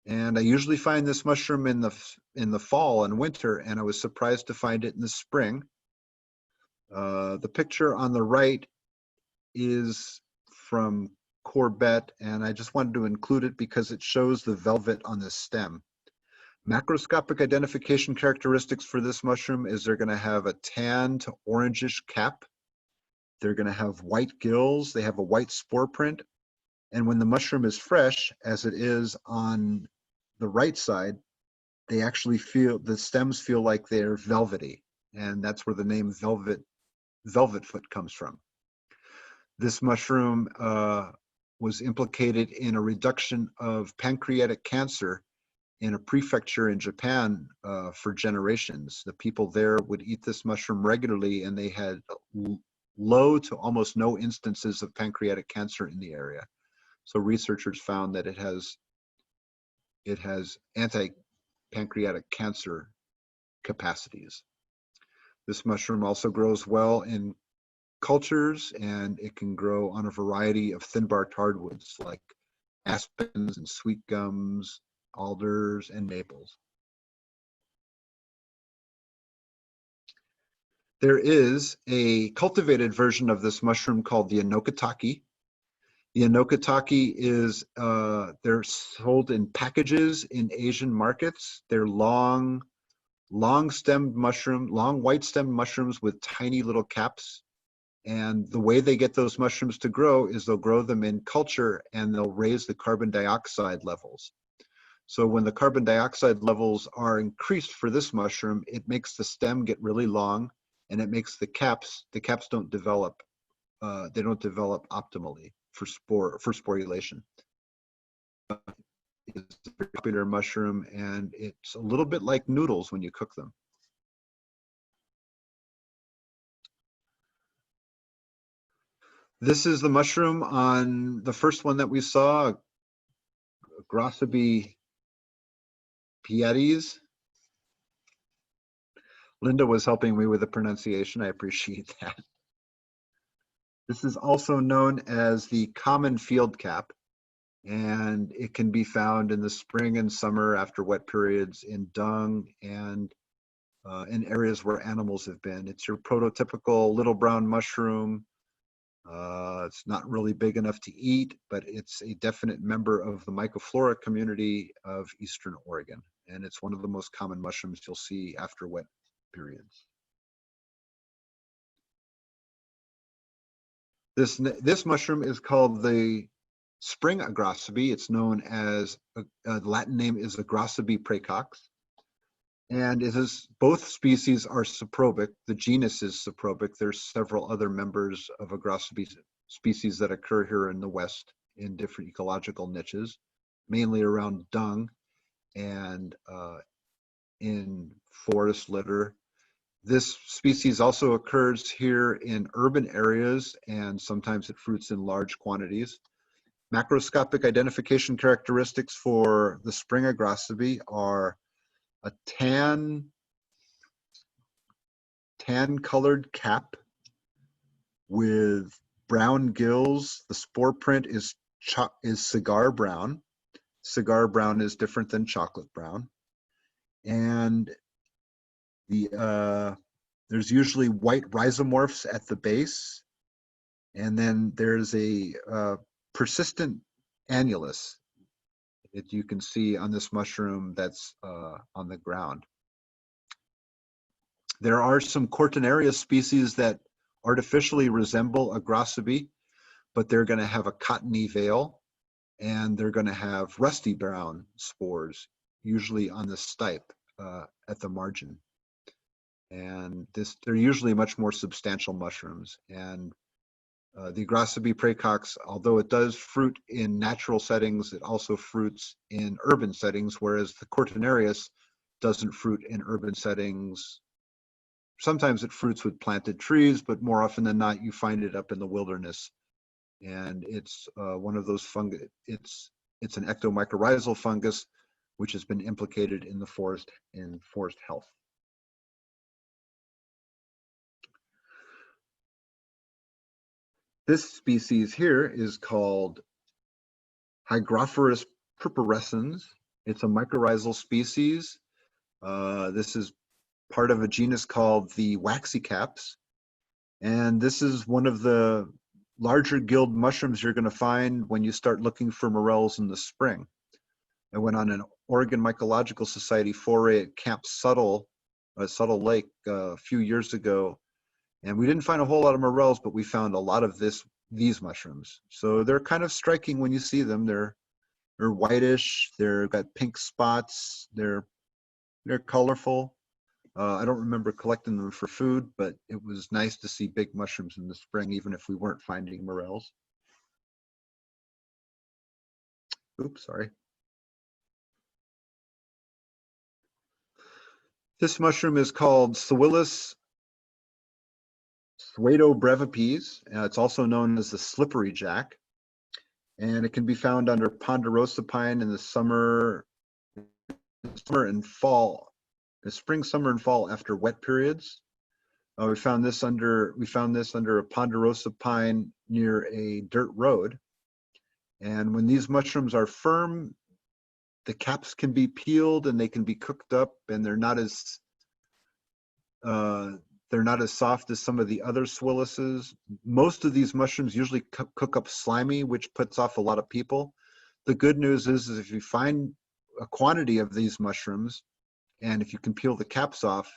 And I usually find this mushroom in the fall and winter, and I was surprised to find it in the spring. The picture on the right is from Corbett, and I just wanted to include it because it shows the velvet on the stem. Macroscopic identification characteristics for this mushroom is they're going to have a tan to orangish cap. They're going to have white gills. They have a white spore print. And when the mushroom is fresh, as it is on the right side, they actually feel, the stems feel like they're velvety. And that's where the name velvet foot comes from. This mushroom was implicated in a reduction of pancreatic cancer in a prefecture in Japan for generations. The people there would eat this mushroom regularly, and they had low to almost no instances of pancreatic cancer in the area. So researchers found that it has anti-pancreatic cancer capacities. This mushroom also grows well in cultures, and it can grow on a variety of thin-barked hardwoods like aspens and sweet gums, alders, and maples. There is a cultivated version of this mushroom called the Inokatake. The Inokatake is, they're sold in packages in Asian markets. They're long stemmed mushroom, long white stemmed mushrooms with tiny little caps. And the way they get those mushrooms to grow is they'll grow them in culture, and they'll raise the carbon dioxide levels. So when the carbon dioxide levels are increased for this mushroom, it makes the stem get really long, and it makes the caps don't develop, they don't develop optimally for sporulation. It's a very popular mushroom, and it's a little bit like noodles when you cook them. This is the mushroom on the first one that we saw, Grossaby piedis. Linda was helping me with the pronunciation. I appreciate that. This is also known as the common field cap, and it can be found in the spring and summer after wet periods in dung and in areas where animals have been. It's your prototypical little brown mushroom. It's not really big enough to eat, but it's a definite member of the mycoflora community of Eastern Oregon. And it's one of the most common mushrooms you'll see after wet periods. This mushroom is called the spring agrossaby. It's known as, the Latin name is Agrossaby praecox. And it is, both species are saprobic. The genus is saprobic. There's several other members of Agrossaby species that occur here in the West in different ecological niches, mainly around dung and in forest litter. This species also occurs here in urban areas, and sometimes it fruits in large quantities. Macroscopic identification characteristics for the spring agrossaby are a tan colored cap with brown gills. The spore print is cigar brown. Cigar brown is different than chocolate brown. And there's usually white rhizomorphs at the base. And then there's a persistent annulus that you can see on this mushroom that's on the ground. There are some Cortinaria species that artificially resemble agrossaby, but they're going to have a cottony veil, and they're going to have rusty brown spores, usually on the stipe at the margin. And they're usually much more substantial mushrooms. And the Agrossaby praecox, although it does fruit in natural settings, it also fruits in urban settings, whereas the Cortinarius doesn't fruit in urban settings. Sometimes it fruits with planted trees, but more often than not, you find it up in the wilderness. And it's one of those fungi. It's an ectomycorrhizal fungus, which has been implicated in the forest health. This species here is called Hygrophorus purpurescens. It's a mycorrhizal species. This is part of a genus called the waxy caps. And this is one of the larger gilled mushrooms you're going to find when you start looking for morels in the spring. I went on an Oregon Mycological Society foray at Camp Subtle Lake a few years ago, and we didn't find a whole lot of morels, but we found a lot of this these mushrooms. So they're kind of striking when you see them. They're whitish. They've got pink spots. They're colorful. I don't remember collecting them for food, but it was nice to see big mushrooms in the spring, even if we weren't finding morels. Oops, sorry. This mushroom is called Pseudobrevipes. It's also known as the slippery jack, and it can be found under ponderosa pine in the summer and fall, the spring, summer, and fall after wet periods. We found this under a ponderosa pine near a dirt road. And when these mushrooms are firm, the caps can be peeled and they can be cooked up, and they're not as soft as some of the other swilluses. Most of these mushrooms usually cook up slimy, which puts off a lot of people. The good news is if you find a quantity of these mushrooms, and if you can peel the caps off,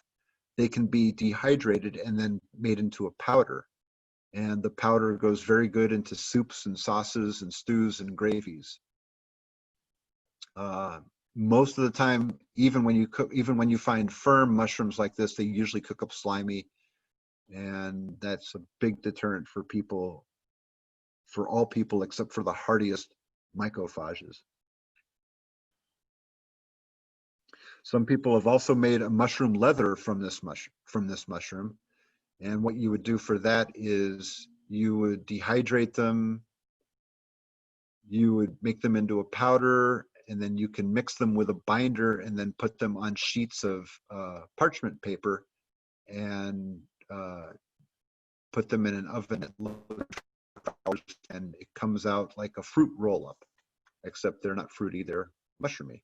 they can be dehydrated and then made into a powder. And the powder goes very good into soups and sauces and stews and gravies. Most of the time, even when you find firm mushrooms like this, they usually cook up slimy, and that's a big deterrent for people, for all people except for the hardiest mycophages. Some people have also made a mushroom leather from this mushroom. And what you would do for that is you would dehydrate them, you would make them into a powder, and then you can mix them with a binder and then put them on sheets of parchment paper and put them in an oven at low hours, and it comes out like a fruit roll-up, except they're not fruity, they're mushroomy.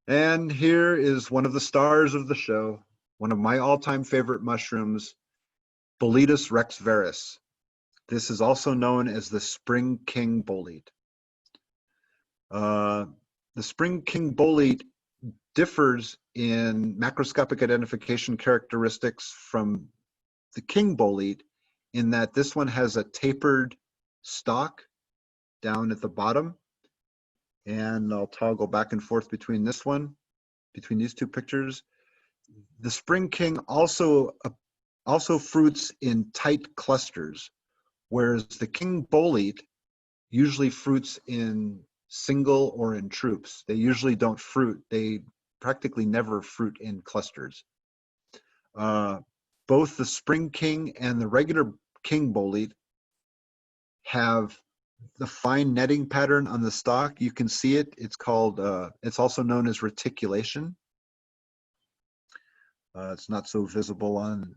And here is one of the stars of the show, one of my all-time favorite mushrooms, Boletus rex veris. This is also known as the spring king bolete. The spring king bolete differs in macroscopic identification characteristics from the king bolete in that this one has a tapered stalk down at the bottom. And I'll toggle back and forth between these two pictures. The spring king also fruits in tight clusters, whereas the king bolete usually fruits in single or in troops. They usually don't fruit. They practically never fruit in clusters. Both the spring king and the regular king bolete have the fine netting pattern on the stalk. You can see it. It's called, it's also known as reticulation. It's not so visible on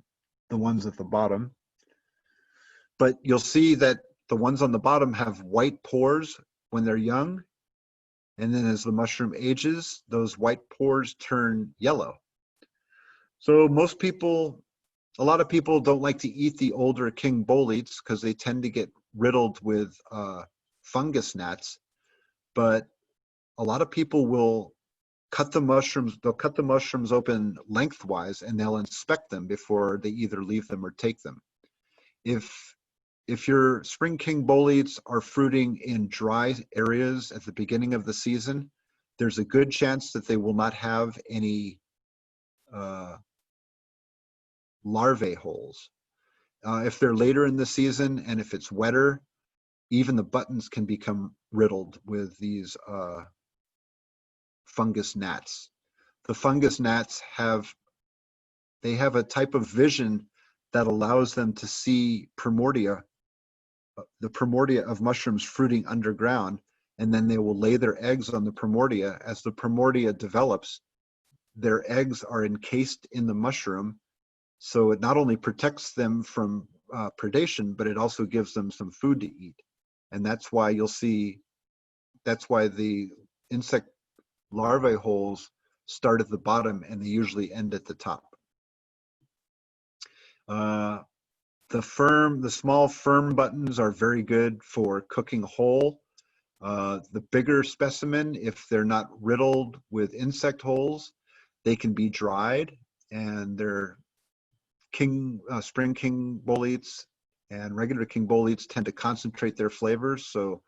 the ones at the bottom. But you'll see that the ones on the bottom have white pores when they're young. And then as the mushroom ages, those white pores turn yellow. So a lot of people don't like to eat the older king boletes because they tend to get riddled with fungus gnats, but a lot of people will cut the mushrooms open lengthwise, and they'll inspect them before they either leave them or take them. If your spring king boletes are fruiting in dry areas at the beginning of the season, there's a good chance that they will not have any larvae holes. If they're later in the season and if it's wetter, even the buttons can become riddled with these fungus gnats. The fungus gnats have a type of vision that allows them to see primordia, the primordia of mushrooms fruiting underground, and then they will lay their eggs on the primordia. As the primordia develops, their eggs are encased in the mushroom, so it not only protects them from predation, but it also gives them some food to eat. And that's why the insect larvae holes start at the bottom and they usually end at the top. The small firm buttons are very good for cooking whole. The bigger specimen, if they're not riddled with insect holes, they can be dried and they're spring king boletes and regular king boletes tend to concentrate their flavors. So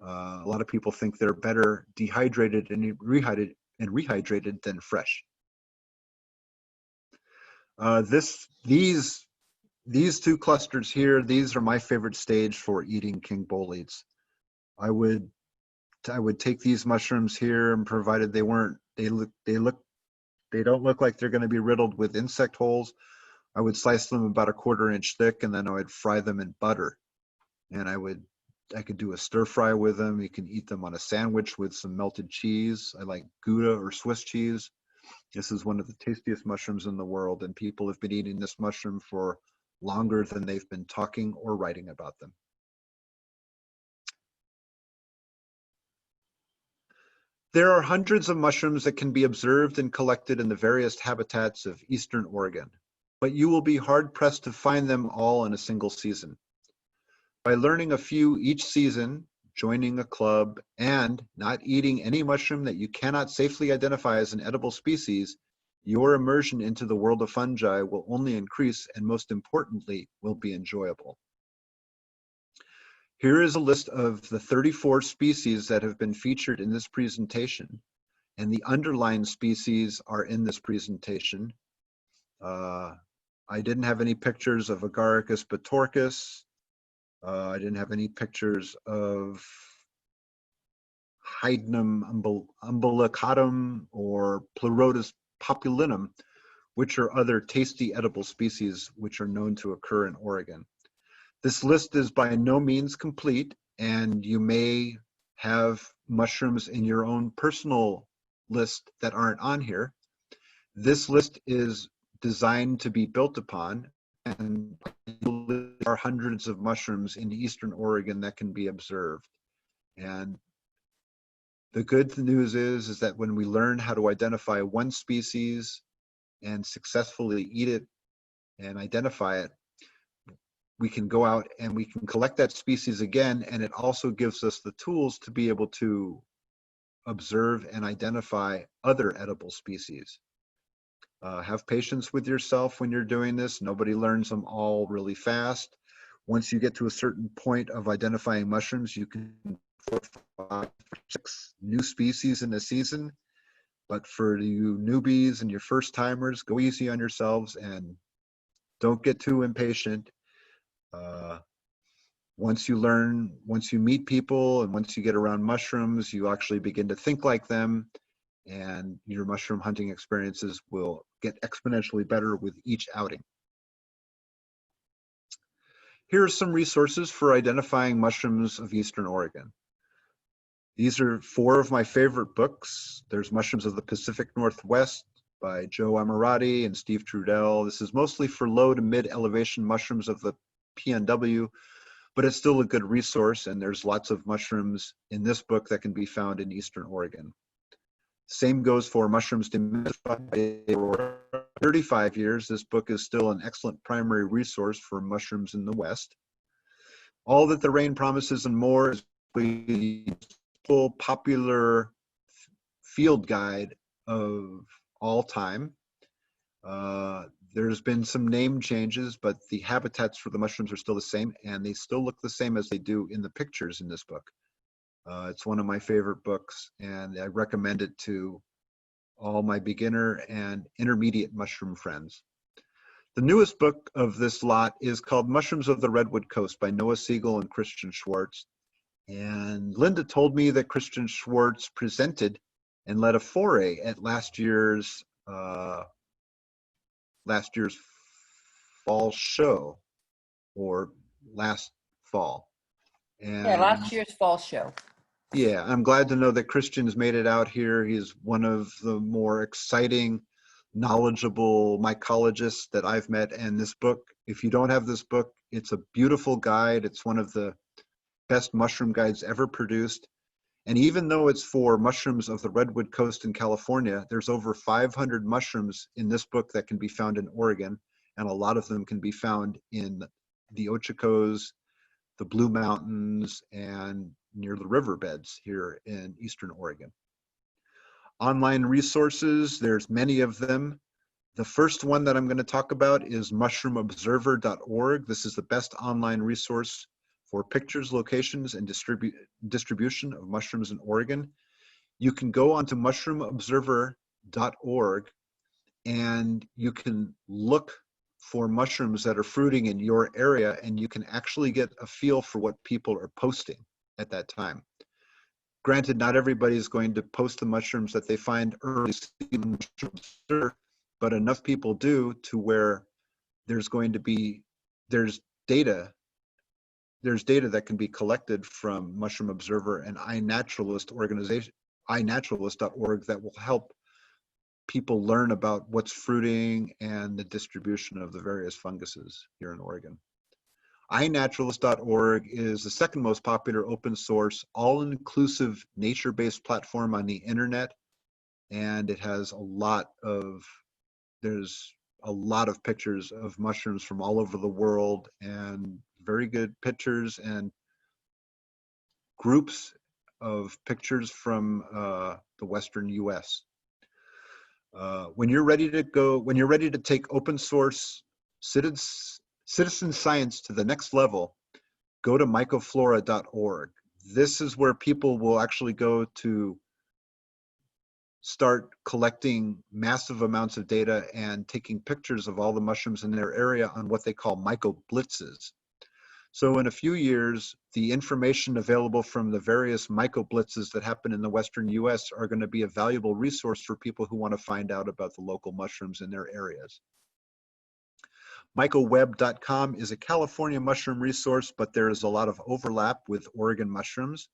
a lot of people think they're better dehydrated and rehydrated than fresh. These two clusters here, these are my favorite stage for eating king boletes. I would take these mushrooms here, and provided they don't look like they're going to be riddled with insect holes, I would slice them about a 1/4 inch thick, and then I would fry them in butter. And I could do a stir fry with them. You can eat them on a sandwich with some melted cheese. I like Gouda or Swiss cheese. This is one of the tastiest mushrooms in the world, and people have been eating this mushroom for longer than they've been talking or writing about them. There are hundreds of mushrooms that can be observed and collected in the various habitats of Eastern Oregon, but you will be hard-pressed to find them all in a single season. By learning a few each season, joining a club, and not eating any mushroom that you cannot safely identify as an edible species, your immersion into the world of fungi will only increase, and most importantly, will be enjoyable. Here is a list of the 34 species that have been featured in this presentation, and the underlined species are in this presentation. I didn't have any pictures of Agaricus bitorquis. I didn't have any pictures of Hydnum umbilicatum or Pleurotus populinum, which are other tasty edible species which are known to occur in Oregon. This list is by no means complete, and you may have mushrooms in your own personal list that aren't on here. This list is designed to be built upon, and there are hundreds of mushrooms in Eastern Oregon that can be observed. And the good news is that when we learn how to identify one species and successfully eat it and identify it, we can go out and we can collect that species again, and it also gives us the tools to be able to observe and identify other edible species. Have patience with yourself when you're doing this. Nobody learns them all really fast. Once you get to a certain point of identifying mushrooms, you can 4, 5, 6 new species in a season. But for you newbies and your first timers, go easy on yourselves and don't get too impatient. Once you meet people and once you get around mushrooms, you actually begin to think like them, and your mushroom hunting experiences will get exponentially better with each outing. Here are some resources for identifying mushrooms of Eastern Oregon. These are 4 of my favorite books. There's Mushrooms of the Pacific Northwest by Joe Amorati and Steve Trudell. This is mostly for low to mid elevation mushrooms of the PNW, but it's still a good resource, and there's lots of mushrooms in this book that can be found in Eastern Oregon. Same goes for Mushrooms Demystified. For 35 years, this book is still an excellent primary resource for mushrooms in the West. All That the Rain Promises and More is the full popular field guide of all time. There's been some name changes, but the habitats for the mushrooms are still the same, and they still look the same as they do in the pictures in this book. It's one of my favorite books, and I recommend it to all my beginner and intermediate mushroom friends. The newest book of this lot is called Mushrooms of the Redwood Coast by Noah Siegel and Christian Schwartz. And Linda told me that Christian Schwartz presented and led a foray at last year's fall show, or last fall. And Yeah, last year's fall show. Yeah, I'm glad to know that Christian's made it out here. He's one of the more exciting, knowledgeable mycologists that I've met. And this book, if you don't have this book, it's a beautiful guide. It's one of the best mushroom guides ever produced. And even though it's for mushrooms of the Redwood Coast in California, there's over 500 mushrooms in this book that can be found in Oregon. And a lot of them can be found in the Ochocos, the Blue Mountains, and near the riverbeds here in Eastern Oregon. Online resources, there's many of them. The first one that I'm going to talk about is mushroomobserver.org. This is the best online resource for pictures, locations, and distribution of mushrooms in Oregon. You can go onto mushroomobserver.org and you can look for mushrooms that are fruiting in your area, and you can actually get a feel for what people are posting at that time. Granted, not everybody is going to post the mushrooms that they find early season mushrooms, but enough people do to where there's data that can be collected from Mushroom Observer and iNaturalist organization, iNaturalist.org, that will help people learn about what's fruiting and the distribution of the various funguses here in Oregon. iNaturalist.org is the second most popular open source, all-inclusive nature-based platform on the internet, and it has there's a lot of pictures of mushrooms from all over the world, and very good pictures and groups of pictures from the Western US. When you're ready to take open source citizen science to the next level, go to mycoflora.org. This is where people will actually go to start collecting massive amounts of data and taking pictures of all the mushrooms in their area on what they call mycoblitzes. So in a few years, the information available from the various mycoblitzes that happen in the Western US are going to be a valuable resource for people who want to find out about the local mushrooms in their areas. Mycoweb.com is a California mushroom resource, but there is a lot of overlap with Oregon mushrooms.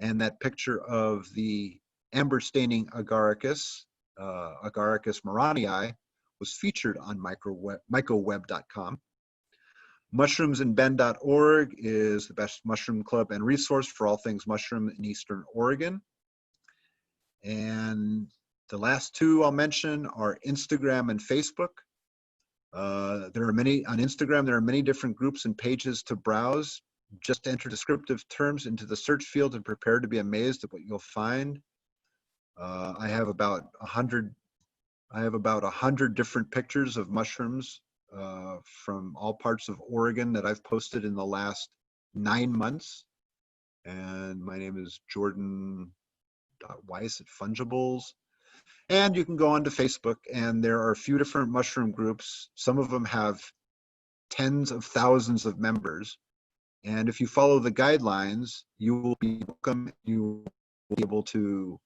And that picture of the amber staining agaricus, Agaricus moranii, was featured on mycoweb.com. Mushroomsandben.org is the best mushroom club and resource for all things mushroom in Eastern Oregon. And the last two I'll mention are Instagram and Facebook. On Instagram, there are many different groups and pages to browse. Just enter descriptive terms into the search field and prepare to be amazed at what you'll find. I have about 100 different pictures of mushrooms from all parts of Oregon that I've posted in the last 9 months. And my name is Jordan.Weiss at Fungibles. And you can go onto Facebook, and there are a few different mushroom groups. Some of them have tens of thousands of members. And if you follow the guidelines, you will be welcome. You will be able to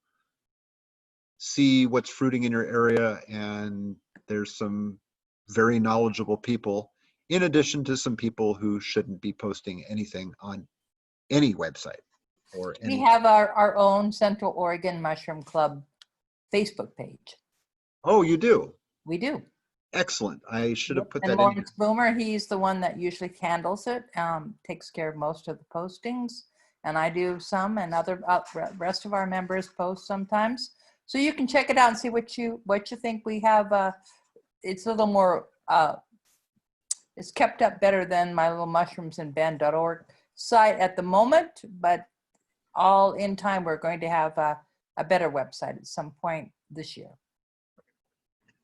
see what's fruiting in your area, and there's some very knowledgeable people, in addition to some people who shouldn't be posting anything on any website or any. We have our own Central Oregon Mushroom Club Facebook page. Oh, you do? We do. Excellent. I should have put and that Lawrence in here. Boomer, he's the one that usually handles it, takes care of most of the postings, and I do some, and other rest of our members post sometimes. So you can check it out and see what you think. We have. It's a little more. It's kept up better than my little mushroomsandben.org site at the moment, but all in time we're going to have a better website at some point this year.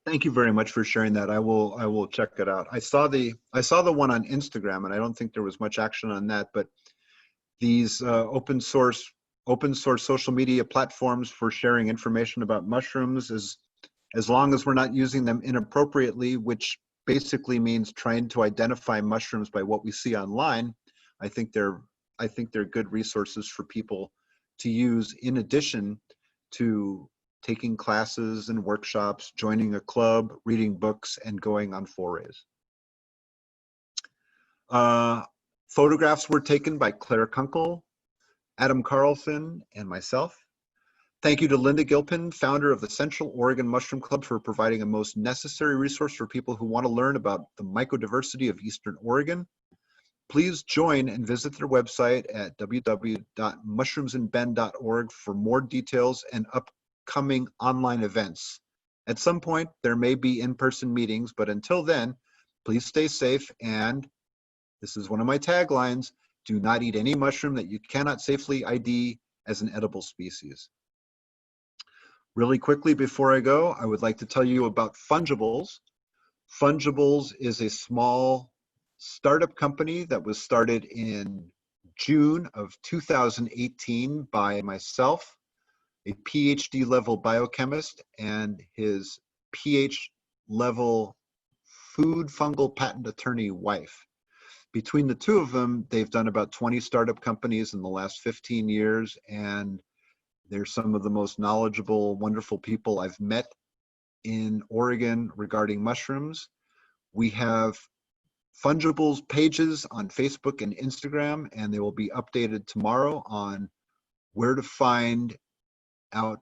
Thank you very much for sharing that. I will check it out. I saw the one on Instagram, and I don't think there was much action on that, but these open source social media platforms for sharing information about mushrooms, as long as we're not using them inappropriately, which basically means trying to identify mushrooms by what we see online, I think they're good resources for people to use, in addition to taking classes and workshops, joining a club, reading books, and going on forays. Photographs were taken by Claire Kunkel, Adam Carlson, and myself. Thank you to Linda Gilpin, founder of the Central Oregon Mushroom Club, for providing a most necessary resource for people who want to learn about the mycodiversity of Eastern Oregon. Please join and visit their website at www.mushroomsandben.org for more details and upcoming online events. At some point, there may be in-person meetings, but until then, please stay safe, and this is one of my taglines: do not eat any mushroom that you cannot safely ID as an edible species. Really quickly before I go, I would like to tell you about Fungibles. Fungibles is a small startup company that was started in June of 2018 by myself, a PhD level biochemist, and his PhD level food fungal patent attorney wife. Between the two of them, they've done about 20 startup companies in the last 15 years, and they're some of the most knowledgeable, wonderful people I've met in Oregon regarding mushrooms. We have Fungibles pages on Facebook and Instagram, and they will be updated tomorrow on where to find out